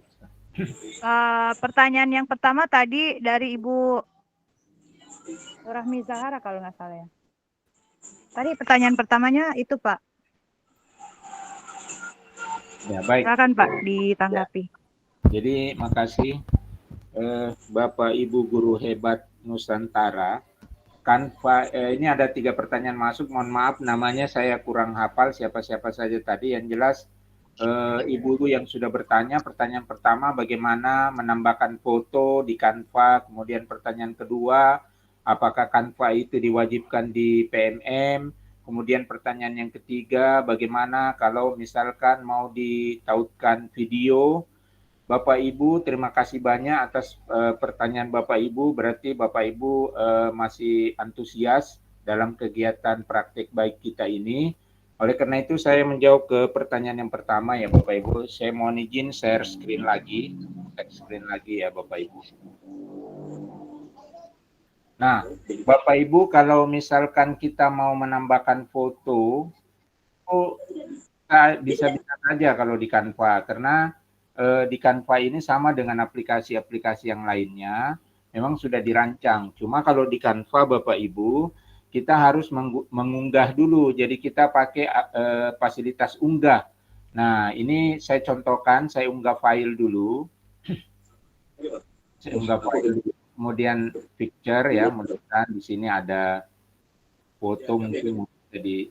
Pertanyaan yang pertama tadi dari Ibu Rahmi Zahara kalau nggak salah ya. Tadi pertanyaan pertamanya itu Pak. Ya baik. Silakan Pak ditanggapi. Jadi makasih Bapak Ibu guru hebat Nusantara. Canva, ini ada 3 pertanyaan masuk. Mohon maaf namanya saya kurang hafal siapa-siapa saja tadi. Yang jelas ibu-ibu yang sudah bertanya, pertanyaan pertama bagaimana menambahkan foto di Canva. Kemudian pertanyaan kedua, apakah Canva itu diwajibkan di PMM. Kemudian pertanyaan yang ketiga, bagaimana kalau misalkan mau ditautkan video. Bapak Ibu, terima kasih banyak atas pertanyaan Bapak Ibu. Berarti Bapak Ibu masih antusias dalam kegiatan praktik baik kita ini. Oleh karena itu saya menjawab ke pertanyaan yang pertama ya Bapak Ibu. Saya mohon izin share screen lagi. Share screen lagi ya Bapak Ibu. Nah, Bapak Ibu kalau misalkan kita mau menambahkan foto, bisa-bisa saja kalau di Canva. Karena di Canva ini sama dengan aplikasi-aplikasi yang lainnya, memang sudah dirancang. Cuma kalau di Canva Bapak Ibu, kita harus mengunggah dulu. Jadi kita pakai fasilitas unggah. Nah, ini saya contohkan, saya unggah file dulu. Saya unggah file dulu. Kemudian picture ya, mudah-mudahan di sini ada foto mungkin jadi.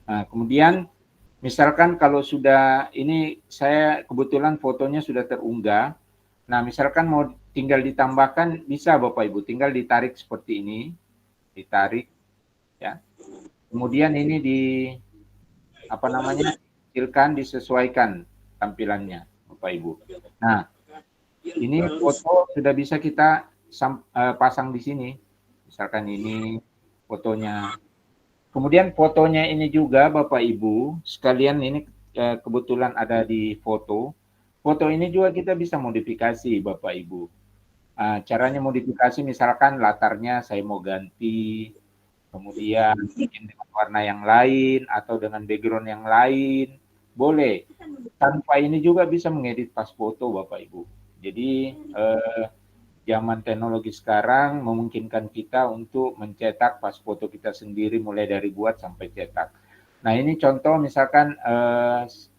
Nah, kemudian misalkan kalau sudah ini saya kebetulan fotonya sudah terunggah. Nah, misalkan mau tinggal ditambahkan bisa Bapak Ibu, tinggal ditarik seperti ini. Ditarik ya. Kemudian ini dikecilkan, disesuaikan tampilannya Bapak Ibu. Nah, ini foto sudah bisa kita pasang di sini. Misalkan ini fotonya. Kemudian fotonya ini juga Bapak Ibu, sekalian ini kebetulan ada di foto. Foto ini juga kita bisa modifikasi Bapak Ibu. Caranya modifikasi misalkan latarnya saya mau ganti, kemudian bikin dengan warna yang lain atau dengan background yang lain, boleh. Tanpa ini juga bisa mengedit pas foto Bapak Ibu. Jadi zaman teknologi sekarang memungkinkan kita untuk mencetak pas foto kita sendiri mulai dari buat sampai cetak. Nah ini contoh misalkan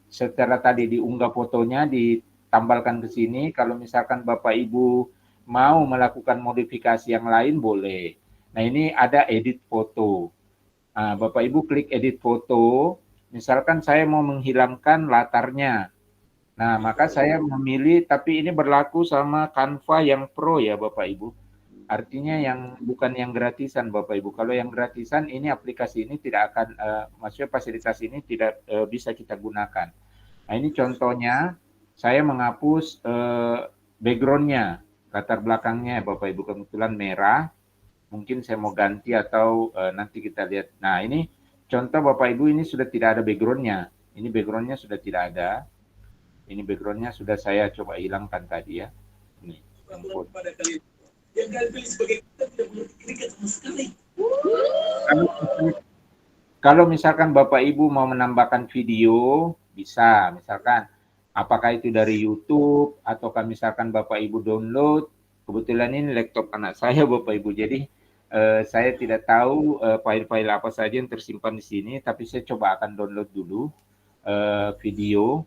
setelah tadi diunggah fotonya ditambalkan ke sini. Kalau misalkan Bapak Ibu mau melakukan modifikasi yang lain boleh. Nah ini ada edit foto. Nah, Bapak Ibu klik edit foto. Misalkan saya mau menghilangkan latarnya. Nah, maka saya memilih, tapi ini berlaku sama Canva yang Pro ya Bapak Ibu. Artinya yang bukan yang gratisan Bapak Ibu. Kalau yang gratisan ini aplikasi ini tidak akan, maksudnya fasilitas ini tidak bisa kita gunakan. Nah ini contohnya, saya menghapus background-nya, latar belakangnya Bapak Ibu kebetulan merah. Mungkin saya mau ganti atau nanti kita lihat. Nah ini contoh Bapak Ibu ini sudah tidak ada background-nya. Ini background-nya sudah tidak ada. Ini background-nya sudah saya coba hilangkan tadi ya. Ini. Kalau misalkan Bapak Ibu mau menambahkan video, bisa. Misalkan apakah itu dari YouTube, ataukah misalkan Bapak Ibu download. Kebetulan ini laptop anak saya Bapak Ibu. Jadi saya tidak tahu file-file apa saja yang tersimpan di sini. Tapi saya coba akan download dulu video.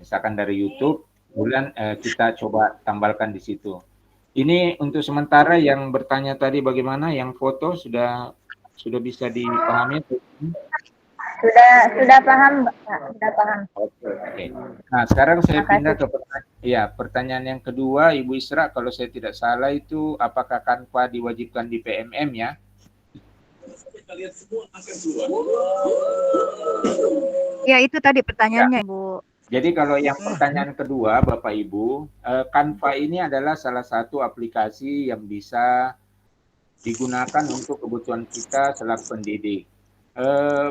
Misalkan dari YouTube, kemudian kita coba tambalkan di situ. Ini untuk sementara yang bertanya tadi bagaimana, yang foto sudah bisa dipahami? Sudah paham, Pak. Sudah paham. Oke. Nah, sekarang saya pindah ke pertanyaan yang kedua, Ibu Isra, kalau saya tidak salah itu apakah Canva diwajibkan di PMM ya? Ya, itu tadi pertanyaannya, Bu. Jadi kalau yang pertanyaan kedua, Bapak Ibu, Canva ini adalah salah satu aplikasi yang bisa digunakan untuk kebutuhan kita selaku pendidik.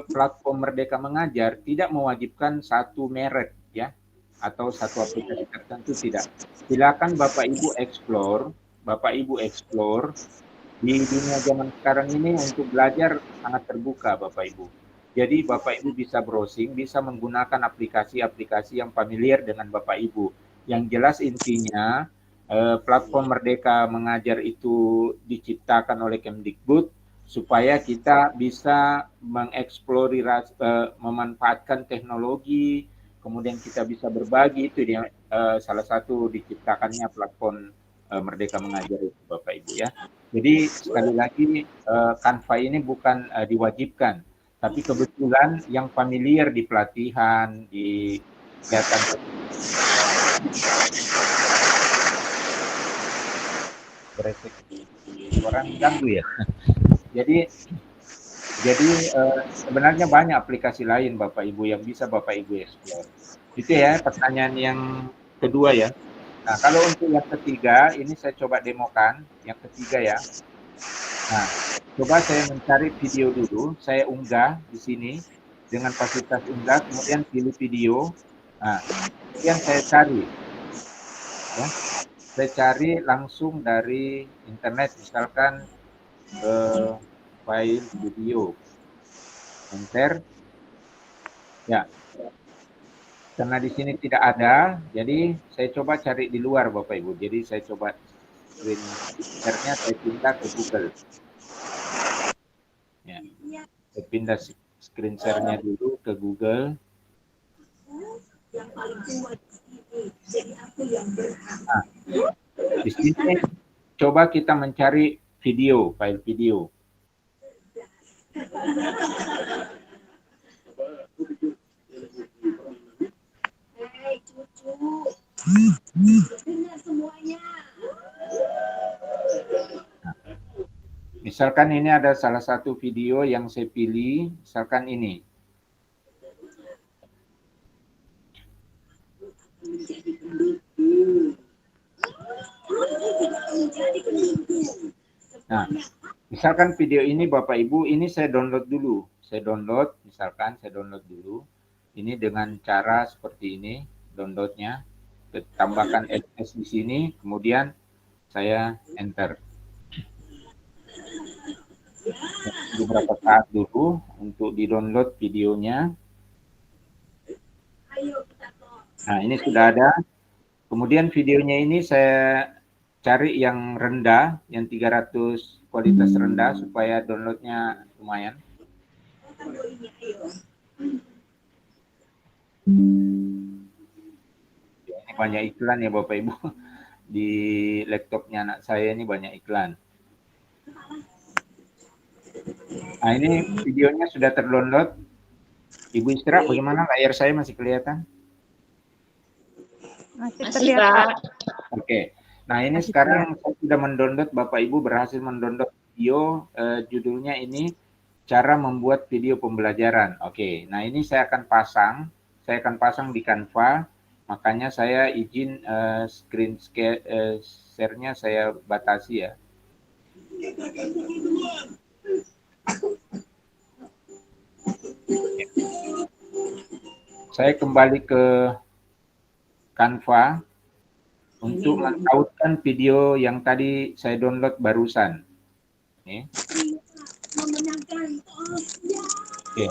Platform Merdeka Mengajar tidak mewajibkan satu merek ya, atau satu aplikasi tertentu tidak. Silakan Bapak Ibu explore Bapak Ibu explore, di dunia zaman sekarang ini untuk belajar sangat terbuka Bapak Ibu. Jadi Bapak Ibu bisa browsing, bisa menggunakan aplikasi-aplikasi yang familiar dengan Bapak Ibu. Yang jelas intinya platform Merdeka Mengajar itu diciptakan oleh Kemdikbud supaya kita bisa mengeksplorasi, memanfaatkan teknologi, kemudian kita bisa berbagi. Itu dia salah satu diciptakannya platform Merdeka Mengajar itu Bapak Ibu ya. Jadi sekali lagi Canva ini bukan diwajibkan, tapi kebetulan yang familiar di pelatihan, di kegiatan beresek orang ganggu ya. Jadi sebenarnya banyak aplikasi lain Bapak Ibu yang bisa Bapak Ibu explore. Itu ya pertanyaan yang kedua ya. Nah, kalau untuk yang ketiga, ini saya coba demokan. Yang ketiga ya. Nah, coba saya mencari video dulu. Saya unggah di sini dengan fasilitas unggah, kemudian pilih video. Nah, kemudian saya cari. Ya. Saya cari langsung dari internet, misalkan file video. Enter. Ya. Karena di sini tidak ada, jadi saya coba cari di luar Bapak Ibu. Jadi saya coba screen share-nya saya pindah ke Google. Ya. Saya pindah screen share-nya dulu ke Google. Nah, di sini coba kita mencari video, file video. Misalkan ini ada salah satu video yang saya pilih, misalkan ini. Nah, misalkan video ini Bapak Ibu, ini saya download dulu. Saya download, misalkan saya download dulu. Ini dengan cara seperti ini, downloadnya. Tambahkan SS di sini, kemudian saya enter. Beberapa saat dulu untuk di-download videonya. Nah, ini sudah ada. Kemudian videonya ini saya cari yang rendah, yang 300 kualitas rendah supaya downloadnya lumayan. Ini banyak iklan ya Bapak Ibu. Di laptopnya anak saya ini banyak iklan. Nah, ini videonya sudah terdownload. Ibu Isra, bagaimana layar saya masih kelihatan? Masih terlihat. Oke. Nah, ini sekarang saya sudah mendownload, Bapak Ibu berhasil mendownload video, judulnya ini cara membuat video pembelajaran. Oke. Nah, ini saya akan pasang di Canva. Makanya saya izin screen share-nya saya batasi ya. Saya kembali ke Canva untuk mentautkan video yang tadi saya download barusan. Nih. Oke.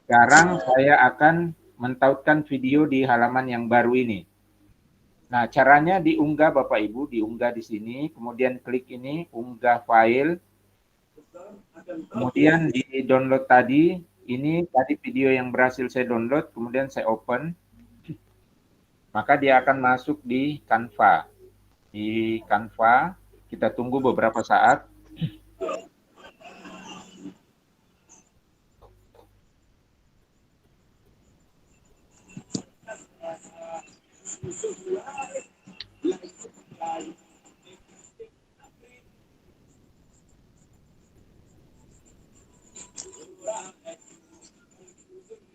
Sekarang saya akan mentautkan video di halaman yang baru ini. Nah, caranya diunggah Bapak Ibu, diunggah di sini, kemudian klik ini, unggah file. Kemudian di download tadi, ini tadi video yang berhasil saya download, kemudian saya open. Maka dia akan masuk di Canva. Di Canva, kita tunggu beberapa saat.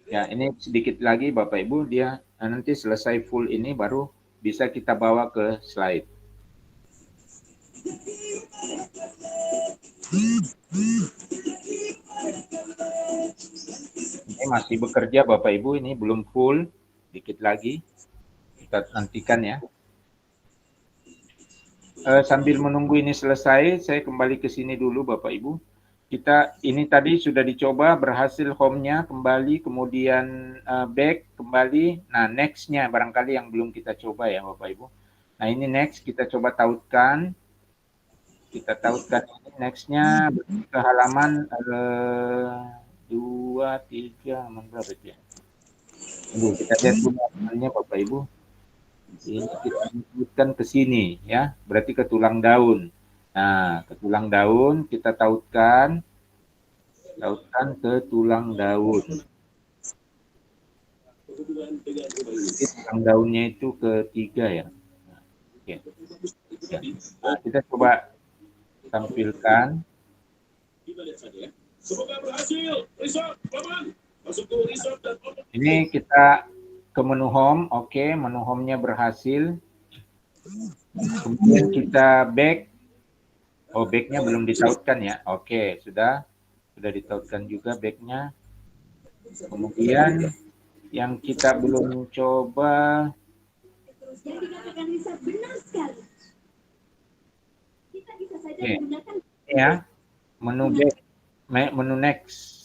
Ya, ini sedikit lagi Bapak Ibu, dia nanti selesai full ini baru bisa kita bawa ke slide. Ini masih bekerja Bapak Ibu, ini belum full, dikit lagi. Kita nantikan ya. sambil menunggu ini selesai, saya kembali ke sini dulu Bapak Ibu. Kita ini tadi sudah dicoba, berhasil home-nya kembali, kemudian back kembali. Nah, next-nya barangkali yang belum kita coba ya Bapak Ibu. Nah, ini next kita coba tautkan. Kita tautkan ini next-nya ke halaman 2, 3, halaman berapa itu ya? Kita lihat dulu halamannya Bapak Ibu. Ini kita tautkan ke sini ya, berarti ke tulang daun. Nah, ke tulang daun kita tautkan ke tulang daun. Jadi, tulang daunnya itu ketiga ya. Nah, oke. Ya. Nah, kita coba tampilkan. Ini kita ke menu home, oke, menu home-nya berhasil. Kemudian kita back. Oh, back-nya belum ditautkan ya. Oke, sudah ditautkan juga back-nya. Kemudian yang kita belum coba. Oke, ya, menu back, menu next.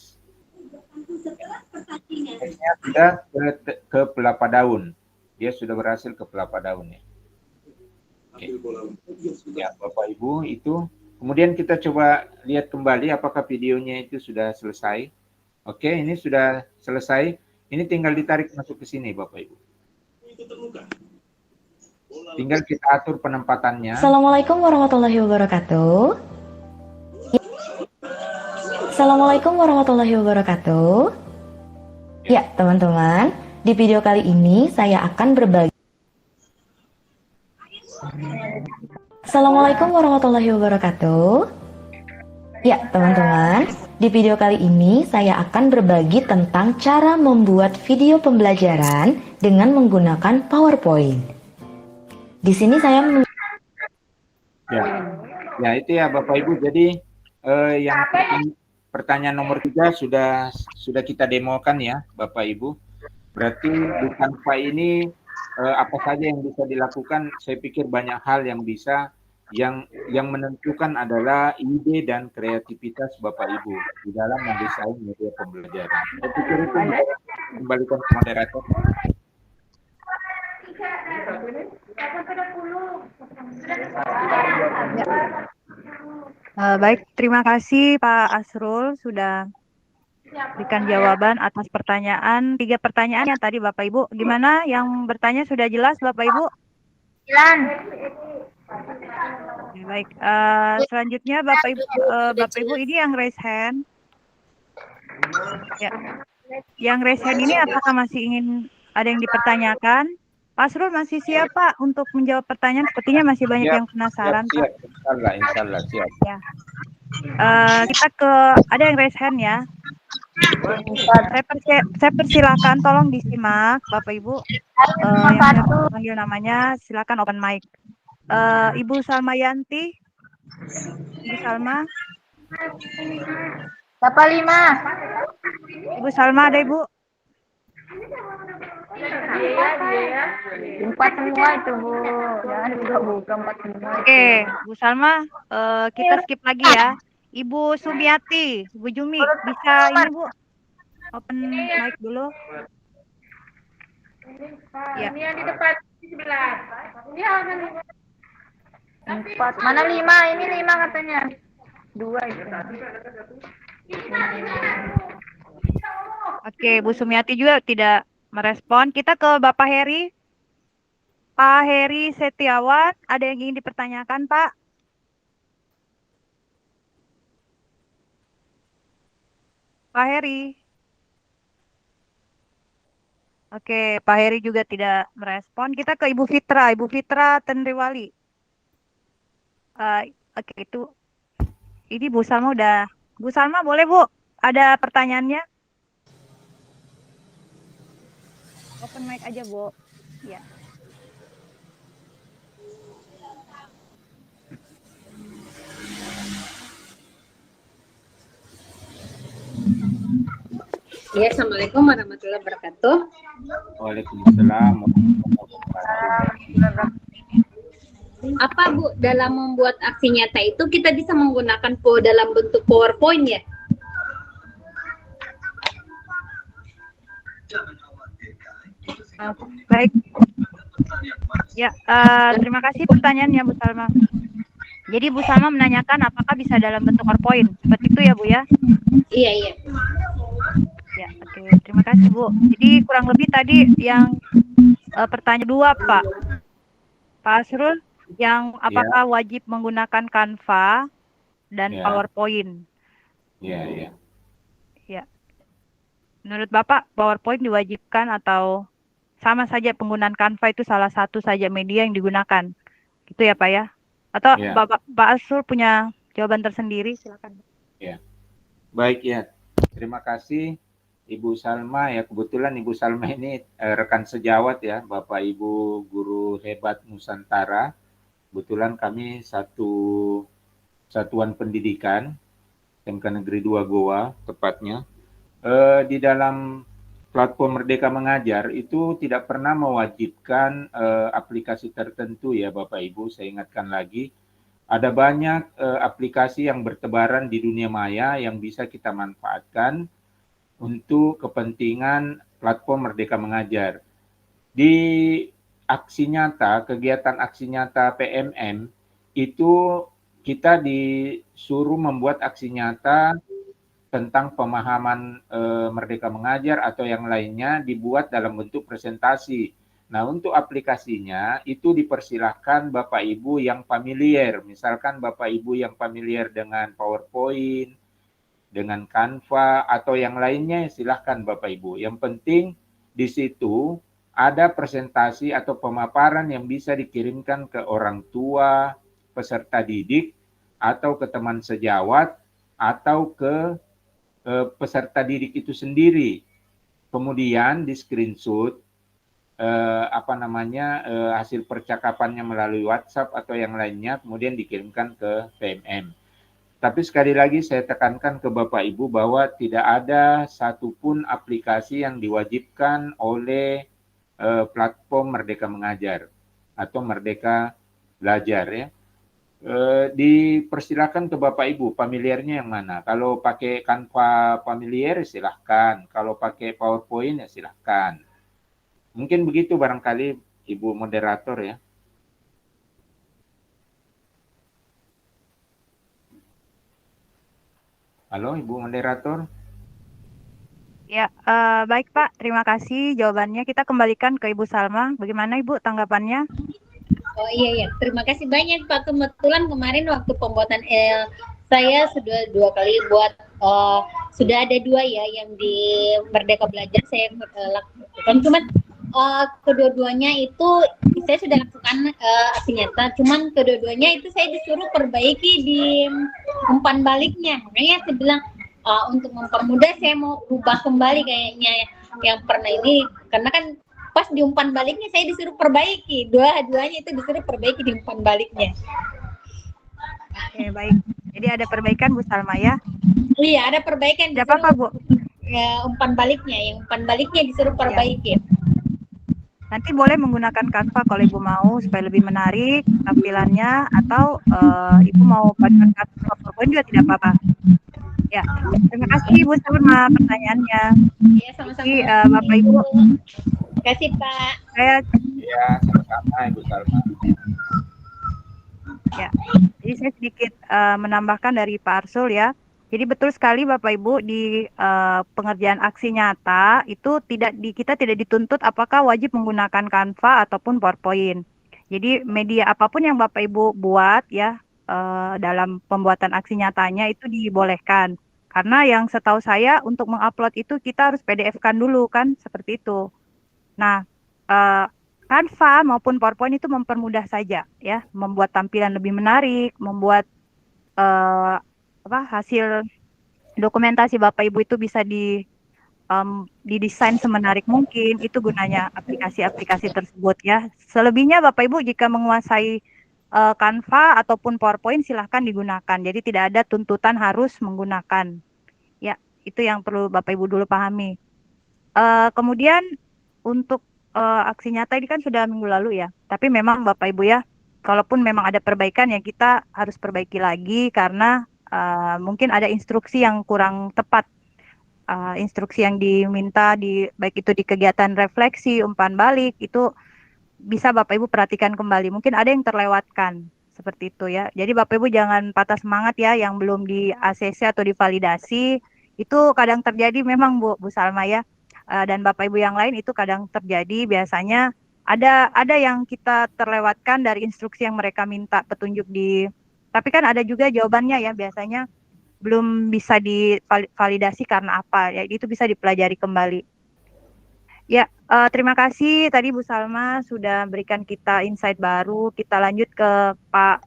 Next-nya sudah ke pelapa daun. Dia sudah berhasil ke pelapa daun ya. Oke. Ya, Bapak Ibu itu. Kemudian kita coba lihat kembali apakah videonya itu sudah selesai. Oke, ini sudah selesai. Ini tinggal ditarik masuk ke sini Bapak Ibu. Tinggal kita atur penempatannya. Assalamualaikum warahmatullahi wabarakatuh. Assalamualaikum warahmatullahi wabarakatuh. Ya, teman-teman, di video kali ini saya akan berbagi. Assalamualaikum warahmatullahi wabarakatuh. Ya, teman-teman, di video kali ini saya akan berbagi tentang cara membuat video pembelajaran dengan menggunakan PowerPoint. Di sini saya Ya itu ya Bapak Ibu. Jadi yang pertanyaan nomor 3 sudah kita demokan ya Bapak Ibu. Berarti di Canva ini apa saja yang bisa dilakukan? Saya pikir banyak hal yang bisa. Yang menentukan adalah ide dan kreativitas Bapak Ibu di dalam mendesain media pembelajaran. Saya pikir itu kembalikan ke moderator. Baik, terima kasih Pak Asrul sudah berikan jawaban atas pertanyaan 3 pertanyaan yang tadi Bapak Ibu. Gimana yang bertanya sudah jelas Bapak Ibu? Jelas. Oke, baik. Selanjutnya Bapak Ibu ini yang raise hand. Ya. Yang raise hand ini apakah masih ingin ada yang dipertanyakan? Pak Asrul masih siap Pak untuk menjawab pertanyaan? Sepertinya masih banyak yang penasaran Pak. Insyaallah siap. Ya. Kita ke ada yang raise hand ya. Saya persilakan, tolong disimak Bapak Ibu. Yang panggil namanya silakan open mic. Ibu Salma Yanti. Ibu Salma. Siapa 5? Ibu Salma ada Ibu? 4 semua itu Bu. Jangan buka 4 semua. Oke, Bu Salma, kita skip lagi ya. Ibu Sumiati, Bu Jumi, bisa ini Bu open mic dulu. Ya. Ini yang di depan di sebelah. Ini 4. Mana 5? Ini 5 katanya. 2 itu. Oke, Bu Sumiati juga tidak merespon. Kita ke Bapak Heri. Pak Heri Setiawan, ada yang ingin dipertanyakan, Pak? Pak Heri. Oke, Pak Heri juga tidak merespon. Kita ke Ibu Fitra. Ibu Fitra Tenriwali. Oke, itu. Ini Bu Salma udah. Bu Salma boleh Bu? Ada pertanyaannya? Open mic aja Bu. Ya. Ya, Assalamualaikum warahmatullahi wabarakatuh. Waalaikumsalam. Apa Bu, dalam membuat aksi nyata itu kita bisa menggunakan dalam bentuk PowerPoint ya? Baik. Ya, terima kasih pertanyaannya Bu Salma. Jadi Bu Salma menanyakan apakah bisa dalam bentuk PowerPoint. Seperti itu ya Bu ya? Iya, iya. Ya, oke. Terima kasih Bu. Jadi kurang lebih tadi yang pertanyaan 2 Pak Asrul, yang apakah wajib menggunakan Canva dan PowerPoint? Iya. Ya. Menurut Bapak PowerPoint diwajibkan atau sama saja penggunaan Canva itu salah satu saja media yang digunakan? Gitu ya Pak ya? Atau Pak Asrul punya jawaban tersendiri? Silakan. Ya. Baik ya. Terima kasih Ibu Salma ya. Kebetulan Ibu Salma ini rekan sejawat ya, Bapak Ibu guru hebat Nusantara. Kebetulan kami satu satuan pendidikan SMK Negeri 2 Goa tepatnya. Di dalam platform Merdeka Mengajar itu tidak pernah mewajibkan aplikasi tertentu ya Bapak Ibu. Saya ingatkan lagi, ada banyak aplikasi yang bertebaran di dunia maya yang bisa kita manfaatkan untuk kepentingan platform Merdeka Mengajar. Di aksi nyata, kegiatan aksi nyata PMM itu kita disuruh membuat aksi nyata tentang pemahaman Merdeka Mengajar atau yang lainnya dibuat dalam bentuk presentasi. Nah, untuk aplikasinya itu dipersilahkan Bapak Ibu yang familiar. Misalkan Bapak Ibu yang familiar dengan PowerPoint, dengan Canva, atau yang lainnya silahkan Bapak Ibu. Yang penting di situ ada presentasi atau pemaparan yang bisa dikirimkan ke orang tua, peserta didik, atau ke teman sejawat, atau ke peserta didik itu sendiri. Kemudian di screenshot hasil percakapannya melalui WhatsApp atau yang lainnya, kemudian dikirimkan ke PMM. Tapi sekali lagi saya tekankan ke Bapak Ibu bahwa tidak ada satupun aplikasi yang diwajibkan oleh platform Merdeka Mengajar atau Merdeka Belajar ya. Dipersilakan ke Bapak Ibu familiarnya yang mana. Kalau pakai Canva familiar silahkan, kalau pakai PowerPoint ya silahkan. Mungkin begitu barangkali Ibu moderator ya. Halo Ibu moderator. Ya, baik Pak, terima kasih jawabannya. Kita kembalikan ke Ibu Salma. Bagaimana Ibu tanggapannya? Oh iya, terima kasih banyak Pak. Kebetulan kemarin waktu pembuatan saya sudah 2 kali buat, sudah ada 2 ya yang di Merdeka Belajar saya lakukan. Cuman kedua-duanya itu saya sudah lakukan aksi nyata. Cuman kedua-duanya itu saya disuruh perbaiki di umpan baliknya. Makanya saya bilang untuk mempermudah saya mau ubah kembali kayaknya yang pernah ini, karena kan pas di umpan baliknya saya disuruh perbaiki, dua-duanya itu disuruh perbaiki di umpan baliknya. Oke, baik. Jadi ada perbaikan Bu Salma ya? Iya, ada perbaikan. Tidak apa-apa Bu. Ya, umpan baliknya disuruh perbaiki. Nanti boleh menggunakan Canva kalau Ibu mau supaya lebih menarik tampilannya, atau Ibu mau pakai Canva PowerPoint juga tidak apa-apa. Ya, terima kasih Bu Salma pertanyaannya. Iya, sama-sama. Bapak Ibu. Terima kasih Pak. Iya, sama-sama Ibu Salma. Ya, jadi saya sedikit menambahkan dari Pak Arsul ya. Jadi betul sekali Bapak Ibu, di pengerjaan aksi nyata itu kita tidak dituntut apakah wajib menggunakan Canva ataupun PowerPoint. Jadi media apapun yang Bapak Ibu buat ya dalam pembuatan aksi nyatanya itu dibolehkan. Karena yang setahu saya untuk mengupload itu kita harus PDF-kan dulu kan, seperti itu. Nah, Canva maupun PowerPoint itu mempermudah saja ya, membuat tampilan lebih menarik, membuat hasil dokumentasi Bapak Ibu itu bisa didesain semenarik mungkin. Itu gunanya aplikasi-aplikasi tersebut ya. Selebihnya Bapak Ibu jika menguasai Canva ataupun PowerPoint silahkan digunakan. Jadi tidak ada tuntutan harus menggunakan. Ya, itu yang perlu Bapak Ibu dulu pahami. Kemudian untuk aksi nyata ini kan sudah minggu lalu ya. Tapi memang Bapak Ibu ya, kalaupun memang ada perbaikan ya kita harus perbaiki lagi karena mungkin ada instruksi yang kurang tepat. Instruksi yang diminta baik itu di kegiatan refleksi, umpan balik itu bisa Bapak Ibu perhatikan kembali. Mungkin ada yang terlewatkan seperti itu ya. Jadi Bapak Ibu jangan patah semangat ya yang belum di ACC atau divalidasi. Itu kadang terjadi memang Bu Salma ya. Dan Bapak Ibu yang lain itu kadang terjadi biasanya ada yang kita terlewatkan dari instruksi yang mereka minta petunjuk tapi kan ada juga jawabannya ya biasanya belum bisa divalidasi karena apa ya, itu bisa dipelajari kembali ya. Terima kasih tadi Bu Salma sudah berikan kita insight baru. Kita lanjut ke Pak,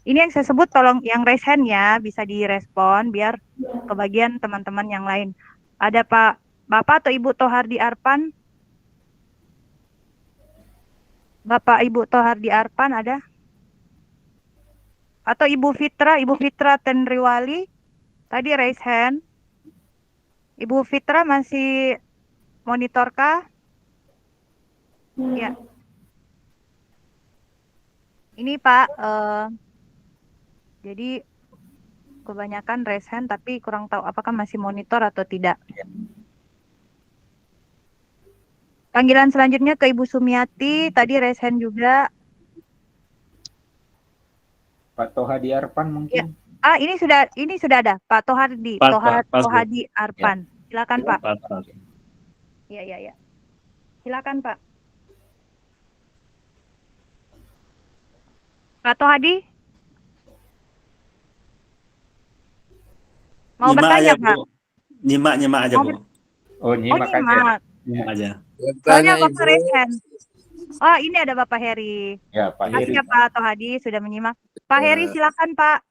ini yang saya sebut tolong yang raise hand ya bisa direspon biar kebagian teman-teman yang lain. Ada Bapak atau Ibu Tohardi Arpan? Bapak Ibu Tohardi Arpan ada? Atau Ibu Fitra Tenriwali? Tadi raise hand. Ibu Fitra masih monitorkah? Ya. Ini Pak, jadi kebanyakan raise hand tapi kurang tahu apakah masih monitor atau tidak. Panggilan selanjutnya ke Ibu Sumiati, tadi raise hand juga. Pak Tohadi Arpan mungkin. Ya. Ini sudah ada Pak Tohardi, Tohadi Arpan. Ya. Silakan Pak. Iya. Silakan Pak. Pak Tohadi? Mau bertanya Pak? Nyimak aja Bu. Oh nyimak aja. Soalnya Bapak raise hand. Oh ini ada Bapak Heri. Ya Pak Heri. Terima kasih Pak Tohadi sudah menyimak. Pak Heri silakan Pak.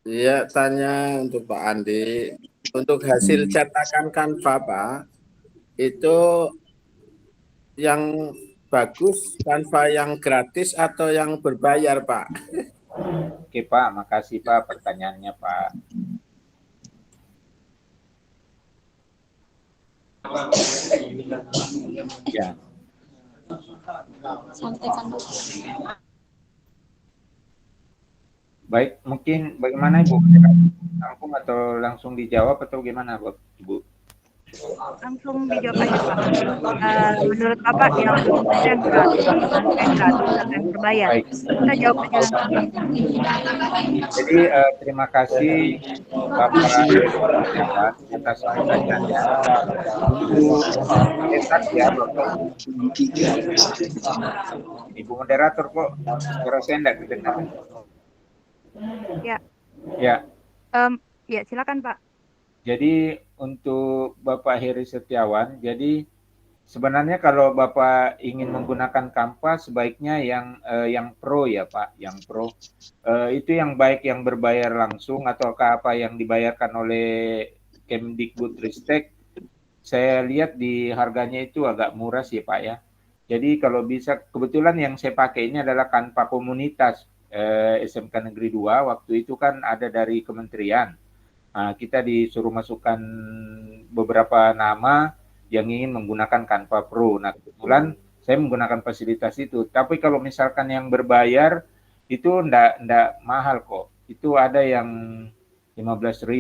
Iya, tanya untuk Pak Andi. Untuk hasil cetakan Canva, Pak, itu yang bagus Canva yang gratis atau yang berbayar, Pak? Oke, Pak. Makasih, Pak, pertanyaannya, Pak. Ya. Sampaikan dulu. Baik, mungkin bagaimana Ibu? Langsung atau langsung dijawab atau gimana Ibu? Langsung dijawab aja Pak. Menurut Bapak yang gratis atau yang berbayar? Kita jawab aja langsung. Jadi terima kasih Bapak atas pertanyaannya. Untuk cetak ya Bapak. Ibu moderator kok suara saya tidak didengar. Ya. Ya. Ya, silakan Pak. Jadi untuk Bapak Heri Setiawan, jadi sebenarnya kalau Bapak ingin menggunakan Canva sebaiknya yang pro ya Pak, yang pro. Itu yang baik yang berbayar langsung ataukah apa yang dibayarkan oleh Kemdikbudristek. Saya lihat di harganya itu agak murah sih Pak ya. Jadi kalau bisa, kebetulan yang saya pakai ini adalah Canva komunitas. SMK Negeri 2 waktu itu kan ada dari kementerian. Nah, kita disuruh masukkan beberapa nama yang ingin menggunakan Canva Pro. Nah, kebetulan saya menggunakan fasilitas itu. Tapi kalau misalkan yang berbayar itu ndak mahal kok. Itu ada yang 15.000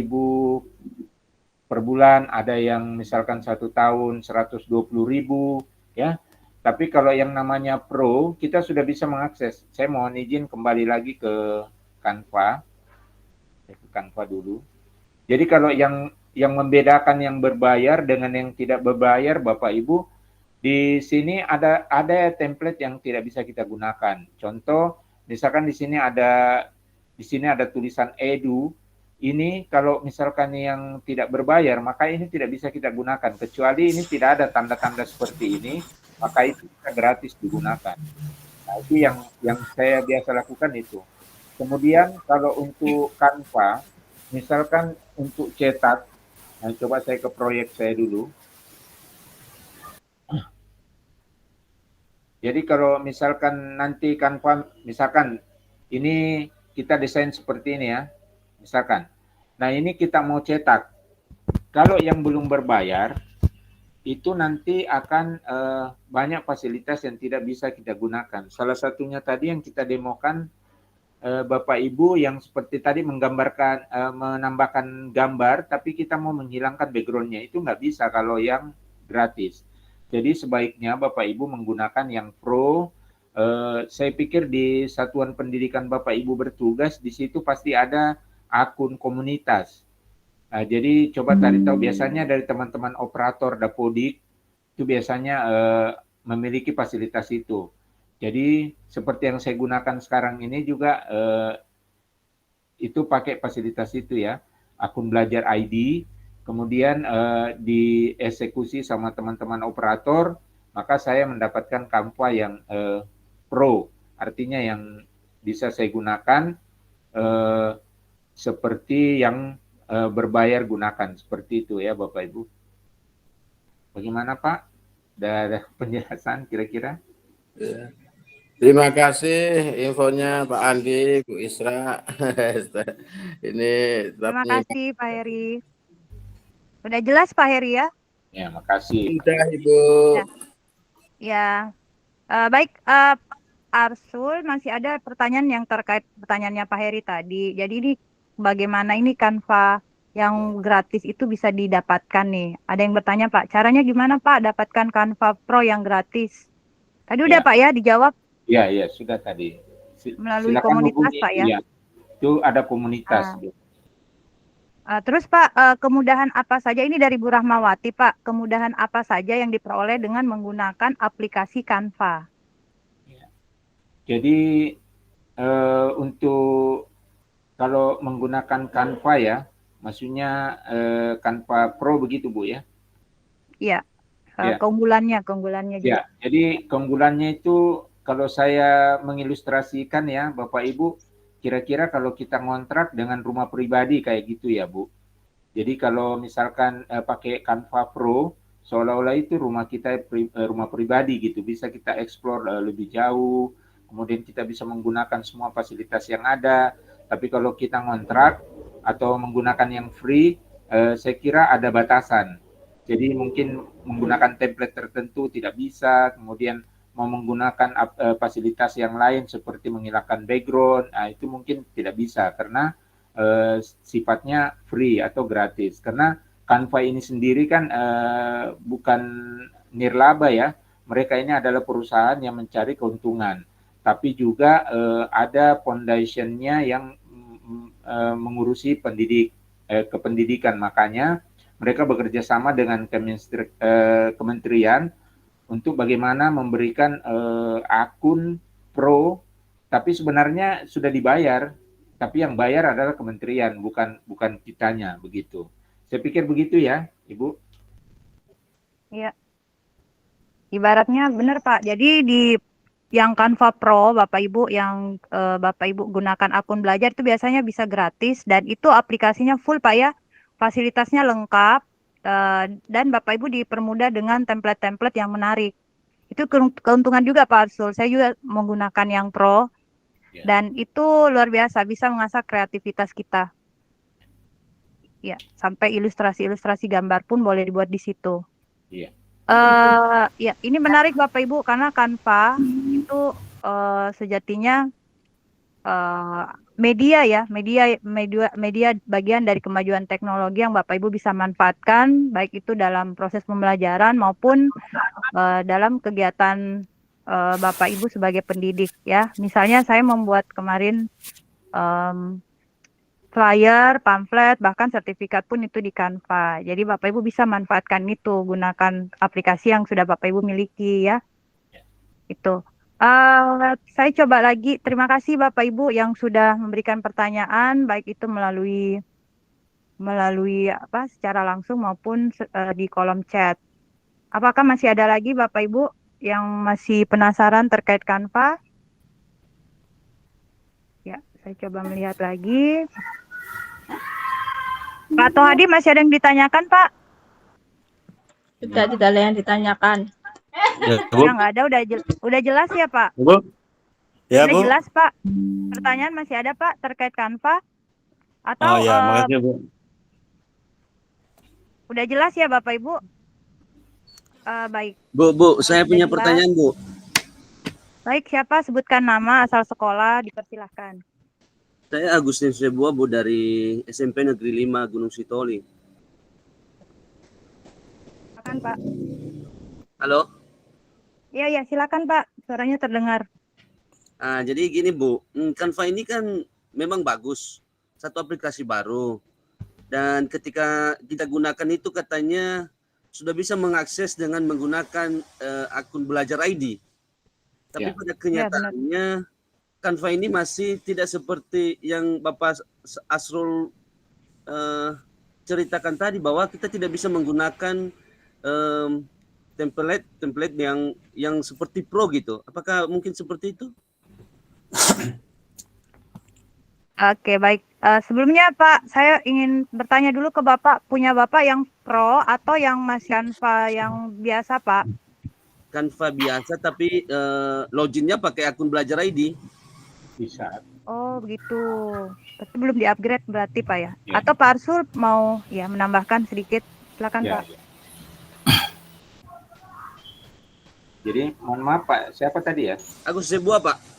per bulan, ada yang misalkan 1 tahun 120.000 ya. Tapi kalau yang namanya Pro, kita sudah bisa mengakses. Saya mohon izin kembali lagi ke Canva. Ke Canva dulu. Jadi kalau yang membedakan yang berbayar dengan yang tidak berbayar, Bapak Ibu, di sini ada template yang tidak bisa kita gunakan. Contoh, misalkan di sini ada tulisan edu. Ini kalau misalkan yang tidak berbayar, maka ini tidak bisa kita gunakan. Kecuali ini tidak ada tanda-tanda seperti ini, maka itu bisa gratis digunakan. Nah, itu yang saya biasa lakukan itu. Kemudian kalau untuk Canva, misalkan untuk cetak, nah coba saya ke proyek saya dulu. Jadi kalau misalkan nanti Canva, misalkan ini kita desain seperti ini ya, misalkan. Nah ini kita mau cetak. Kalau yang belum berbayar, itu nanti akan banyak fasilitas yang tidak bisa kita gunakan. Salah satunya tadi yang kita demokan Bapak Ibu yang seperti tadi menggambarkan, menambahkan gambar, tapi kita mau menghilangkan backgroundnya, itu nggak bisa kalau yang gratis. Jadi sebaiknya Bapak Ibu menggunakan yang pro. Saya pikir di satuan pendidikan Bapak Ibu bertugas, di situ pasti ada akun komunitas. Nah, jadi coba cari tahu, biasanya dari teman-teman operator Dapodik itu biasanya memiliki fasilitas itu. Jadi seperti yang saya gunakan sekarang ini juga itu pakai fasilitas itu ya, akun belajar ID, kemudian dieksekusi sama teman-teman operator, maka saya mendapatkan Canva yang pro, artinya yang bisa saya gunakan seperti yang berbayar gunakan, seperti itu ya Bapak Ibu. Bagaimana Pak? Ada penjelasan kira-kira? Ya. Terima kasih infonya Pak Andi, Bu Isra. Ini Terima kasih Pak Heri. Udah jelas Pak Heri ya? Ya, makasih. Sudah Ibu. Ya. Baik, Arsul, masih ada pertanyaan yang terkait pertanyaannya Pak Heri tadi. Jadi ini bagaimana ini Canva yang gratis itu bisa didapatkan nih? Ada yang bertanya Pak, caranya gimana Pak dapatkan Canva Pro yang gratis? Tadi udah Pak ya dijawab? Iya, sudah tadi. Melalui Silakan komunitas hubungi, Pak ya? Itu ada komunitas. Terus Pak, kemudahan apa saja ini dari Bu Rahmawati Pak? Kemudahan apa saja yang diperoleh dengan menggunakan aplikasi Canva? Jadi untuk kalau menggunakan Canva ya, maksudnya Canva Pro begitu Bu ya? Iya. Ya. Keunggulannya juga. Ya, jadi keunggulannya itu kalau saya mengilustrasikan ya Bapak Ibu, kira-kira kalau kita ngontrak dengan rumah pribadi kayak gitu ya Bu. Jadi kalau misalkan pakai Canva Pro, seolah-olah itu rumah kita rumah pribadi gitu, bisa kita explore lebih jauh, kemudian kita bisa menggunakan semua fasilitas yang ada. Tapi kalau kita ngontrak atau menggunakan yang free, saya kira ada batasan. Jadi mungkin menggunakan template tertentu tidak bisa, kemudian mau menggunakan fasilitas yang lain seperti menghilangkan background, itu mungkin tidak bisa karena sifatnya free atau gratis. Karena Canva ini sendiri kan bukan nirlaba ya, mereka ini adalah perusahaan yang mencari keuntungan, tapi juga ada foundation-nya yang mengurusi kependidikan, makanya mereka bekerja sama dengan kementerian untuk bagaimana memberikan akun pro, tapi sebenarnya sudah dibayar, tapi yang bayar adalah kementerian, bukan kitanya, begitu. Saya pikir begitu ya, Ibu. Iya. Ibaratnya benar Pak. Jadi di yang Canva Pro, Bapak Ibu yang Bapak Ibu gunakan akun belajar itu biasanya bisa gratis dan itu aplikasinya full Pak ya. Fasilitasnya lengkap dan Bapak Ibu dipermudah dengan template-template yang menarik. Itu keuntungan juga Pak Arsul. Saya juga menggunakan yang Pro dan itu luar biasa, bisa mengasah kreativitas kita. Ya, sampai ilustrasi-ilustrasi gambar pun boleh dibuat di situ. Iya. Ya, ini menarik Bapak Ibu karena Canva itu sejatinya media bagian dari kemajuan teknologi yang Bapak Ibu bisa manfaatkan baik itu dalam proses pembelajaran maupun dalam kegiatan Bapak Ibu sebagai pendidik ya. Misalnya saya membuat kemarin flyer, pamflet, bahkan sertifikat pun itu di Canva. Jadi Bapak Ibu bisa manfaatkan itu, gunakan aplikasi yang sudah Bapak Ibu miliki ya. Itu. Saya coba lagi, terima kasih Bapak Ibu yang sudah memberikan pertanyaan, baik itu melalui secara langsung maupun di kolom chat. Apakah masih ada lagi Bapak Ibu yang masih penasaran terkait Canva? Ya, saya coba melihat lagi. Pak Tohadi masih ada yang ditanyakan Pak? Tidak ada yang ditanyakan. Ya, Bu. Ya, nggak ada, udah jelas ya Pak? Bu. Ya, udah Bu. jelas Pak. Pertanyaan masih ada Pak terkait Canva? Atau Oh ya, makasih Bu. udah jelas ya Bapak Ibu? Baik. Bu, saya punya Jelas. pertanyaan, Bu. Baik, siapa? Sebutkan nama, asal sekolah, dipersilahkan. Saya Agustin Sebuah, Bu, dari SMP Negeri 5 Gunung Sitoli. Silakan, Pak. Halo? Iya, silakan, Pak. Suaranya terdengar. Jadi gini, Bu, Canva ini kan memang bagus. Satu aplikasi baru. Dan ketika kita gunakan itu katanya sudah bisa mengakses dengan menggunakan akun Belajar ID. Tapi pada kenyataannya Canva ini masih tidak seperti yang Bapak Asrul ceritakan tadi, bahwa kita tidak bisa menggunakan template yang seperti Pro gitu. Apakah mungkin seperti itu? Oke, baik. Sebelumnya Pak, saya ingin bertanya dulu ke Bapak, punya Bapak yang Pro atau yang masih Canva yang biasa, Pak? Canva biasa, tapi loginnya pakai akun Belajar ID. Bisa. Oh, begitu. Tapi belum di-upgrade berarti, Pak ya? Atau Pak Arsul mau menambahkan sedikit? Silakan, Pak. Jadi, mohon maaf Pak, siapa tadi ya? Agus Sebuah, Pak.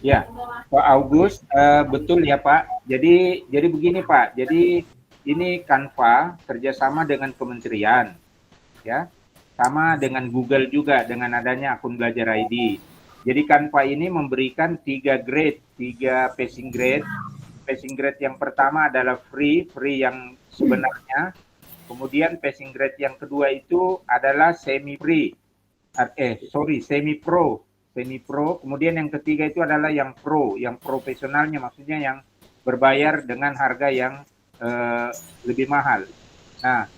Ya, Pak Agus, betul ya Pak. Jadi begini Pak. Jadi ini Canva kerjasama dengan kementerian, ya, sama dengan Google juga dengan adanya akun Belajar ID. Jadi Canva ini memberikan 3 grade, 3 passing grade. Passing grade yang pertama adalah free yang sebenarnya. Kemudian passing grade yang kedua itu adalah semi pro, kemudian yang ketiga itu adalah yang profesionalnya, maksudnya yang berbayar dengan harga yang lebih mahal. Nah,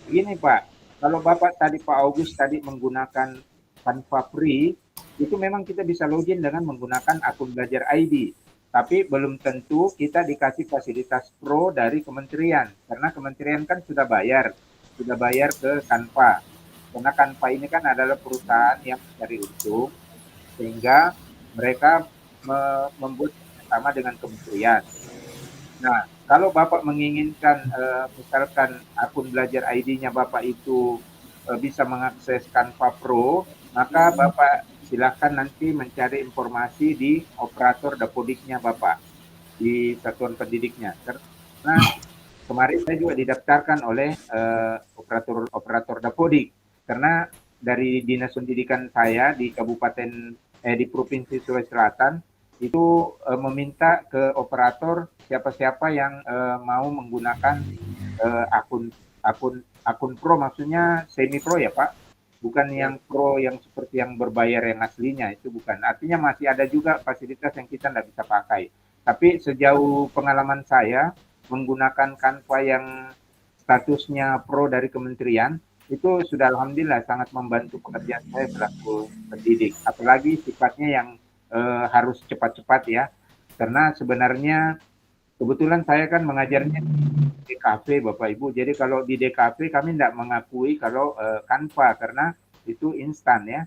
begini Pak, kalau Bapak tadi Pak Agus tadi menggunakan Canva free, itu memang kita bisa login dengan menggunakan akun Belajar ID, tapi belum tentu kita dikasih fasilitas pro dari kementerian, karena kementerian kan sudah bayar ke Canva, karena Canva ini kan adalah perusahaan yang mencari untung, sehingga mereka membuat sama dengan kementerian. Nah, kalau Bapak menginginkan misalkan akun Belajar ID-nya Bapak itu bisa mengakses Canva Pro, maka Bapak silakan nanti mencari informasi di operator Dapodiknya Bapak, di satuan pendidiknya. Karena kemarin saya juga didaftarkan oleh operator Dapodik, karena dari Dinas Pendidikan saya di di Provinsi Sulawesi Selatan itu meminta ke operator siapa-siapa yang mau menggunakan akun pro, maksudnya semi pro ya Pak, bukan yang pro yang seperti yang berbayar yang aslinya, itu bukan. Artinya masih ada juga fasilitas yang kita tidak bisa pakai. Tapi sejauh pengalaman saya menggunakan Canva yang statusnya pro dari kementerian, itu sudah alhamdulillah sangat membantu pekerjaan saya selaku pendidik, apalagi sifatnya yang harus cepat-cepat ya, karena sebenarnya kebetulan saya kan mengajarnya di DKV Bapak Ibu, jadi kalau di DKV kami tidak mengakui kalau Canva karena itu instan ya.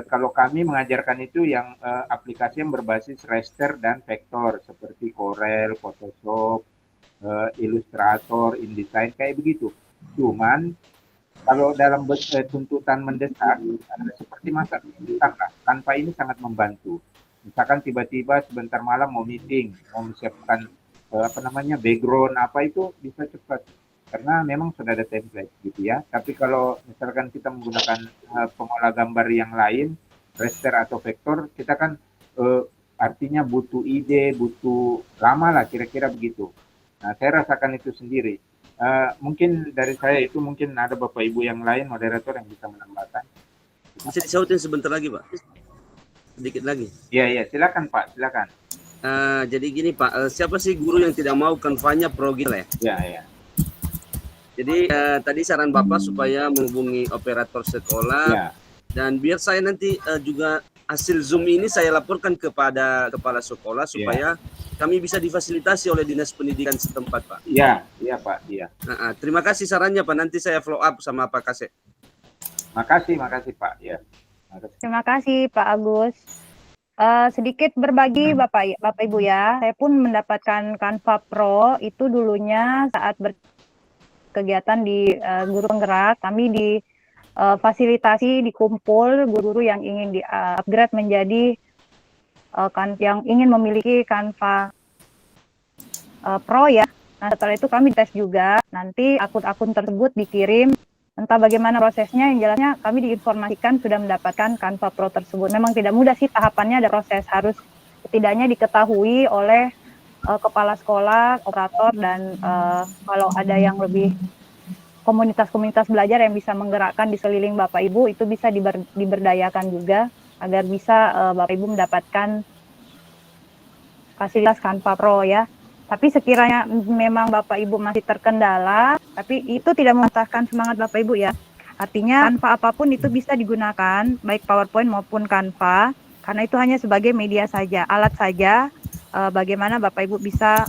Kalau kami mengajarkan itu yang aplikasi yang berbasis raster dan vektor seperti Corel, Photoshop, Illustrator, InDesign kayak begitu. Cuman kalau dalam tuntutan mendesak, seperti masa mendesak, Canva ini sangat membantu. Misalkan tiba-tiba sebentar malam mau meeting, mau menyiapkan background apa itu bisa cepat. Karena memang sudah ada template gitu ya. Tapi kalau misalkan kita menggunakan pengolah gambar yang lain, raster atau vektor, kita kan artinya butuh ide, butuh lama lah kira-kira begitu. Nah, saya rasakan itu sendiri. Mungkin dari saya itu mungkin ada Bapak Ibu yang lain moderator yang bisa menambahkan. Bisa disautin sebentar lagi Pak, sedikit lagi. Iya, silakan Pak, silakan. Jadi gini Pak, siapa sih guru yang tidak mau Canva-nya pro gitu ya? Iya. Jadi tadi saran Bapak supaya menghubungi operator sekolah, dan biar saya nanti juga hasil Zoom ini saya laporkan kepada kepala sekolah supaya kami bisa difasilitasi oleh Dinas Pendidikan setempat, Pak. Iya Pak. Terima kasih sarannya Pak. Nanti saya follow up sama Pak Kasep. Makasih Pak. Ya. Terima kasih Pak Agus. Sedikit berbagi Bapak Ibu ya. Saya pun mendapatkan Canva Pro itu dulunya saat berkegiatan di Guru Penggerak. Kami fasilitasi dikumpul guru-guru yang ingin di-upgrade menjadi yang ingin memiliki Canva Pro ya. Nah, setelah itu kami tes juga, nanti akun-akun tersebut dikirim, entah bagaimana prosesnya, yang jelasnya kami diinformasikan sudah mendapatkan Canva Pro tersebut. Memang tidak mudah sih tahapannya, ada proses, harus setidaknya diketahui oleh kepala sekolah, operator, dan kalau ada yang lebih komunitas-komunitas belajar yang bisa menggerakkan di sekeliling Bapak Ibu, itu bisa diberdayakan juga agar bisa Bapak Ibu mendapatkan fasilitas Canva Pro ya. Tapi sekiranya memang Bapak Ibu masih terkendala, tapi itu tidak mematahkan semangat Bapak Ibu ya. Artinya Canva apapun itu bisa digunakan, baik PowerPoint maupun Canva, karena itu hanya sebagai media saja, alat saja, bagaimana Bapak Ibu bisa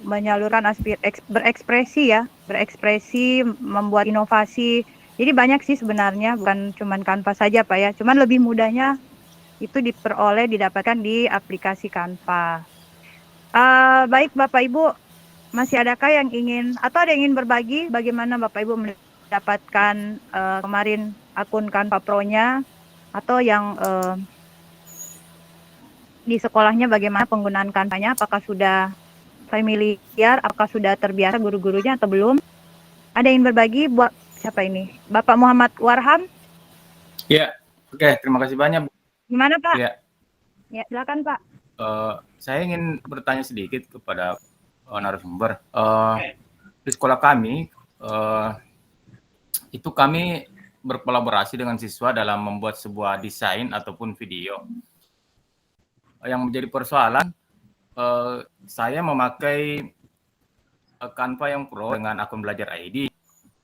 menyalurkan berekspresi ya, berekspresi, membuat inovasi. Jadi banyak sih sebenarnya, bukan cuma Canva saja Pak ya, cuman lebih mudahnya itu didapatkan di aplikasi Canva. Baik Bapak Ibu, masih adakah yang ingin, atau ada yang ingin berbagi bagaimana Bapak Ibu mendapatkan kemarin akun Canva Pro-nya, atau yang di sekolahnya bagaimana penggunaan Canva-nya, apakah sudah familiar, apakah sudah terbiasa guru-gurunya atau belum? Ada yang berbagi buat siapa ini? Bapak Muhammad Warham? Ya, oke, terima kasih banyak Bu. Gimana Pak? Ya, ya silakan Pak. Saya ingin bertanya sedikit kepada narasumber. Di sekolah kami, itu kami berkolaborasi dengan siswa dalam membuat sebuah desain ataupun video. Yang menjadi persoalan, saya memakai Canva yang Pro dengan akun Belajar ID,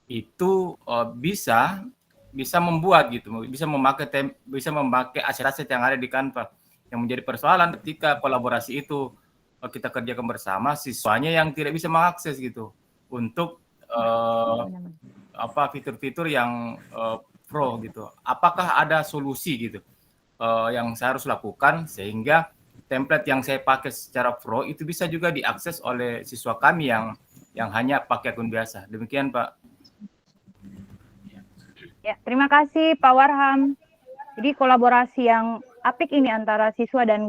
itu bisa membuat gitu, bisa memakai aset-aset yang ada di Canva. Yang menjadi persoalan ketika kolaborasi itu kita kerjakan bersama, siswanya yang tidak bisa mengakses gitu untuk fitur-fitur yang pro gitu. Apakah ada solusi gitu yang saya harus lakukan sehingga template yang saya pakai secara pro itu bisa juga diakses oleh siswa kami yang hanya pakai akun biasa. Demikian Pak. Ya, terima kasih Pak Warham. Jadi kolaborasi yang apik ini antara siswa dan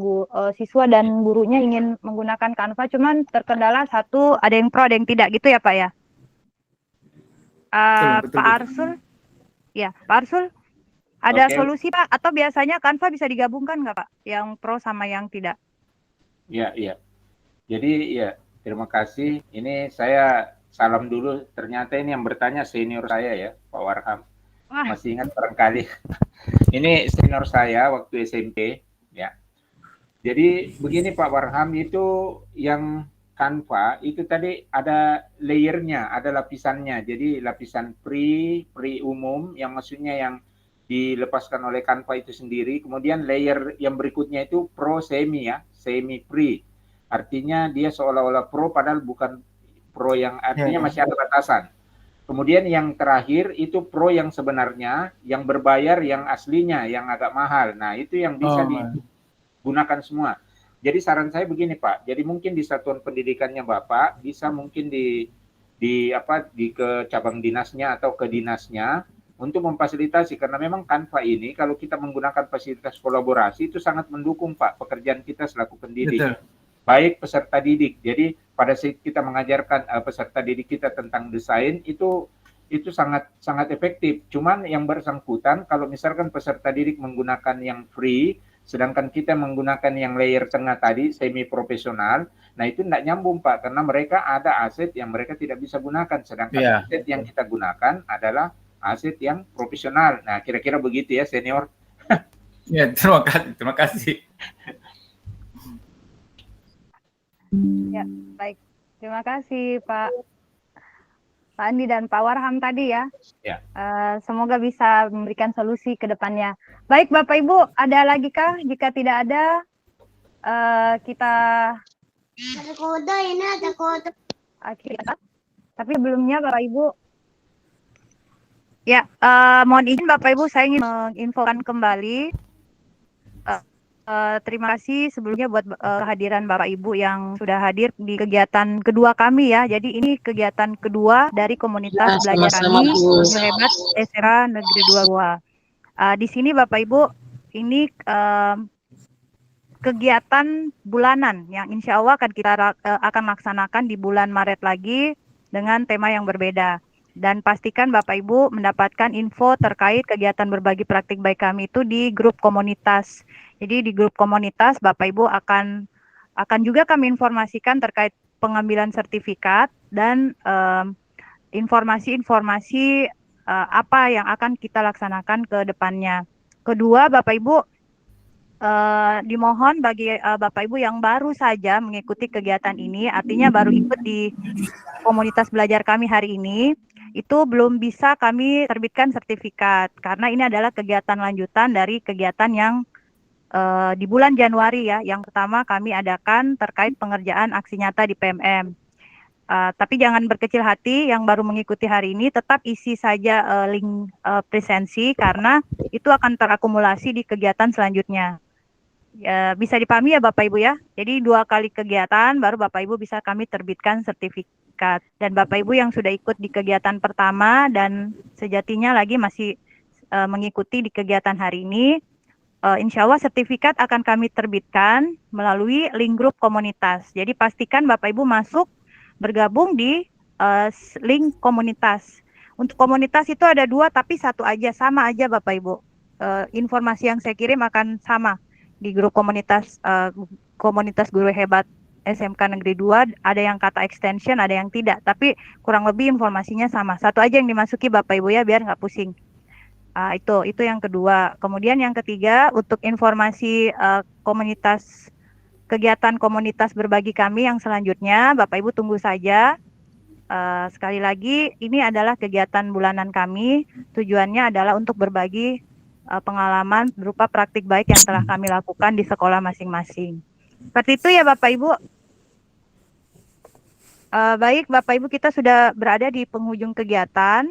gurunya ingin menggunakan Canva, cuman terkendala satu, ada yang pro, ada yang tidak gitu ya Pak ya. Pak Arsul, ya Pak Arsul, ada solusi Pak? Atau biasanya Canva bisa digabungkan nggak Pak? Yang pro sama yang tidak? Iya. Jadi ya terima kasih. Ini saya salam dulu. Ternyata ini yang bertanya senior saya ya, Pak Warham. Masih ingat barangkali. Ini senior saya waktu SMP ya. Jadi begini Pak Warham, itu yang Canva itu tadi ada layernya, ada lapisannya. Jadi lapisan pre umum yang maksudnya yang dilepaskan oleh Canva itu sendiri. Kemudian layer yang berikutnya itu pro semi ya, semi pre. Artinya dia seolah-olah pro padahal bukan pro, yang artinya masih ada batasan. Kemudian yang terakhir itu pro yang sebenarnya, yang berbayar, yang aslinya, yang agak mahal. Nah, itu yang bisa digunakan semua. Jadi saran saya begini Pak, jadi mungkin di satuan pendidikannya Bapak bisa mungkin di ke cabang dinasnya atau ke dinasnya untuk memfasilitasi, karena memang Canva ini kalau kita menggunakan fasilitas kolaborasi itu sangat mendukung Pak pekerjaan kita selaku pendidik. Betul. Baik peserta didik. Jadi pada saat kita mengajarkan peserta didik kita tentang desain itu sangat efektif. Cuman yang bersangkutan kalau misalkan peserta didik menggunakan yang free, sedangkan kita menggunakan yang layer tengah tadi semi profesional, nah itu tidak nyambung Pak, karena mereka ada aset yang mereka tidak bisa gunakan, sedangkan aset yang kita gunakan adalah aset yang profesional. Nah kira-kira begitu ya senior. Ya terima kasih. Ya, baik. Terima kasih Pak Andi dan Pak Warham tadi ya. Semoga bisa memberikan solusi ke depannya. Baik Bapak Ibu, ada lagi kah? Jika tidak ada, kita... Ada kode, ini ada kode. Tapi sebelumnya Bapak Ibu, ya mohon izin Bapak Ibu, saya ingin menginfokan kembali Terima kasih sebelumnya buat kehadiran Bapak Ibu yang sudah hadir di kegiatan kedua kami ya. Jadi ini kegiatan kedua dari komunitas belajar kami Guru Hebat SMA Negeri 2 Goa. Di sini Bapak Ibu ini kegiatan bulanan yang insya Allah akan kita akan laksanakan di bulan Maret lagi dengan tema yang berbeda. Dan pastikan Bapak Ibu mendapatkan info terkait kegiatan berbagi praktik baik kami itu di grup komunitas. Jadi di grup komunitas Bapak Ibu akan juga kami informasikan terkait pengambilan sertifikat dan informasi-informasi apa yang akan kita laksanakan ke depannya. Kedua, Bapak Ibu dimohon bagi Bapak Ibu yang baru saja mengikuti kegiatan ini, artinya baru ikut di komunitas belajar kami hari ini, itu belum bisa kami terbitkan sertifikat karena ini adalah kegiatan lanjutan dari kegiatan yang di bulan Januari ya, yang pertama kami adakan terkait pengerjaan aksi nyata di PMM. Tapi jangan berkecil hati yang baru mengikuti hari ini, tetap isi saja link presensi karena itu akan terakumulasi di kegiatan selanjutnya. Bisa dipahami ya Bapak Ibu ya. Jadi 2 kali kegiatan baru Bapak Ibu bisa kami terbitkan sertifikat. Dan Bapak Ibu yang sudah ikut di kegiatan pertama dan sejatinya lagi masih mengikuti di kegiatan hari ini, insya Allah sertifikat akan kami terbitkan melalui link grup komunitas. Jadi pastikan Bapak Ibu masuk bergabung di link komunitas. Untuk komunitas itu ada 2 tapi 1 aja, sama aja Bapak Ibu. Informasi yang saya kirim akan sama di grup komunitas Guru Hebat SMK Negeri 2. Ada yang kata extension, ada yang tidak, tapi kurang lebih informasinya sama. 1 aja yang dimasuki Bapak Ibu ya, biar nggak pusing. Itu yang kedua. Kemudian yang ketiga, untuk informasi kegiatan komunitas berbagi kami yang selanjutnya, Bapak Ibu tunggu saja. Sekali lagi, ini adalah kegiatan bulanan kami. Tujuannya adalah untuk berbagi pengalaman berupa praktik baik yang telah kami lakukan di sekolah masing-masing. Seperti itu ya Bapak Ibu. Baik Bapak Ibu, kita sudah berada di penghujung kegiatan.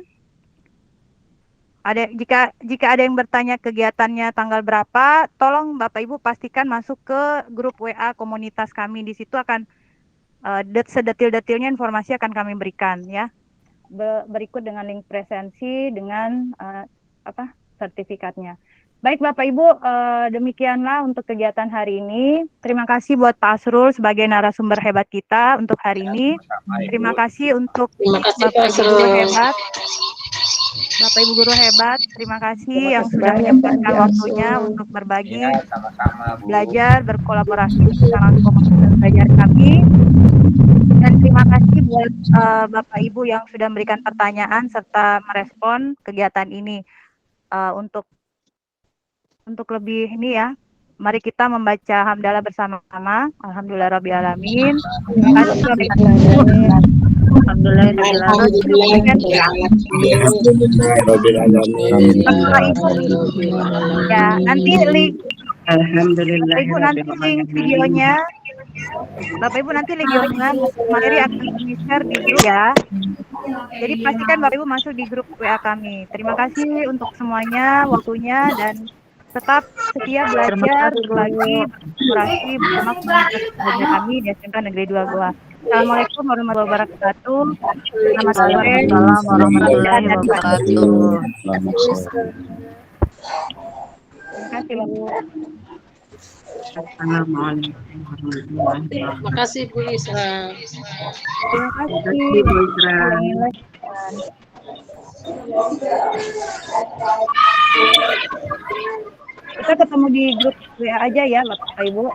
Jika ada yang bertanya kegiatannya tanggal berapa, tolong Bapak Ibu pastikan masuk ke grup WA komunitas kami. Di situ akan sedetil-detilnya informasi akan kami berikan ya. Berikut dengan link presensi dengan sertifikatnya. Baik Bapak Ibu, demikianlah untuk kegiatan hari ini. Terima kasih buat Pak Asrul sebagai narasumber hebat kita untuk hari ini. Terima kasih untuk Bapak Ibu Guru Hebat. Bapak Ibu Guru Hebat, terima kasih yang sudah menyempatkan waktunya untuk berbagi, belajar, berkolaborasi dengan komunitas belajar kami. Dan terima kasih buat Bapak Ibu yang sudah memberikan pertanyaan serta merespon kegiatan ini. Untuk lebih ini ya, mari kita membaca hamdalah bersama-sama. Alhamdulillahirrabbilalamin. Ya, nanti link Ibu nanti link videonya. Bapak Ibu nanti link videonya Mary akan share di grup ya. Jadi pastikan Bapak Ibu masuk di grup WA kami. Terima kasih untuk semuanya waktunya dan tetap setia belajar, berbagi, berkolaborasi bersama komunitas belajar kami di SMK Negeri 2 Goa. Assalamualaikum warahmatullahi wabarakatuh. Selamat sore. Warahmatullahi wabarakatuh. Terima kasih Bapak. Terima kasih Bu Isra. Terima kasih Bu Isra. Kita ketemu di grup WA aja ya Bapak Ibu.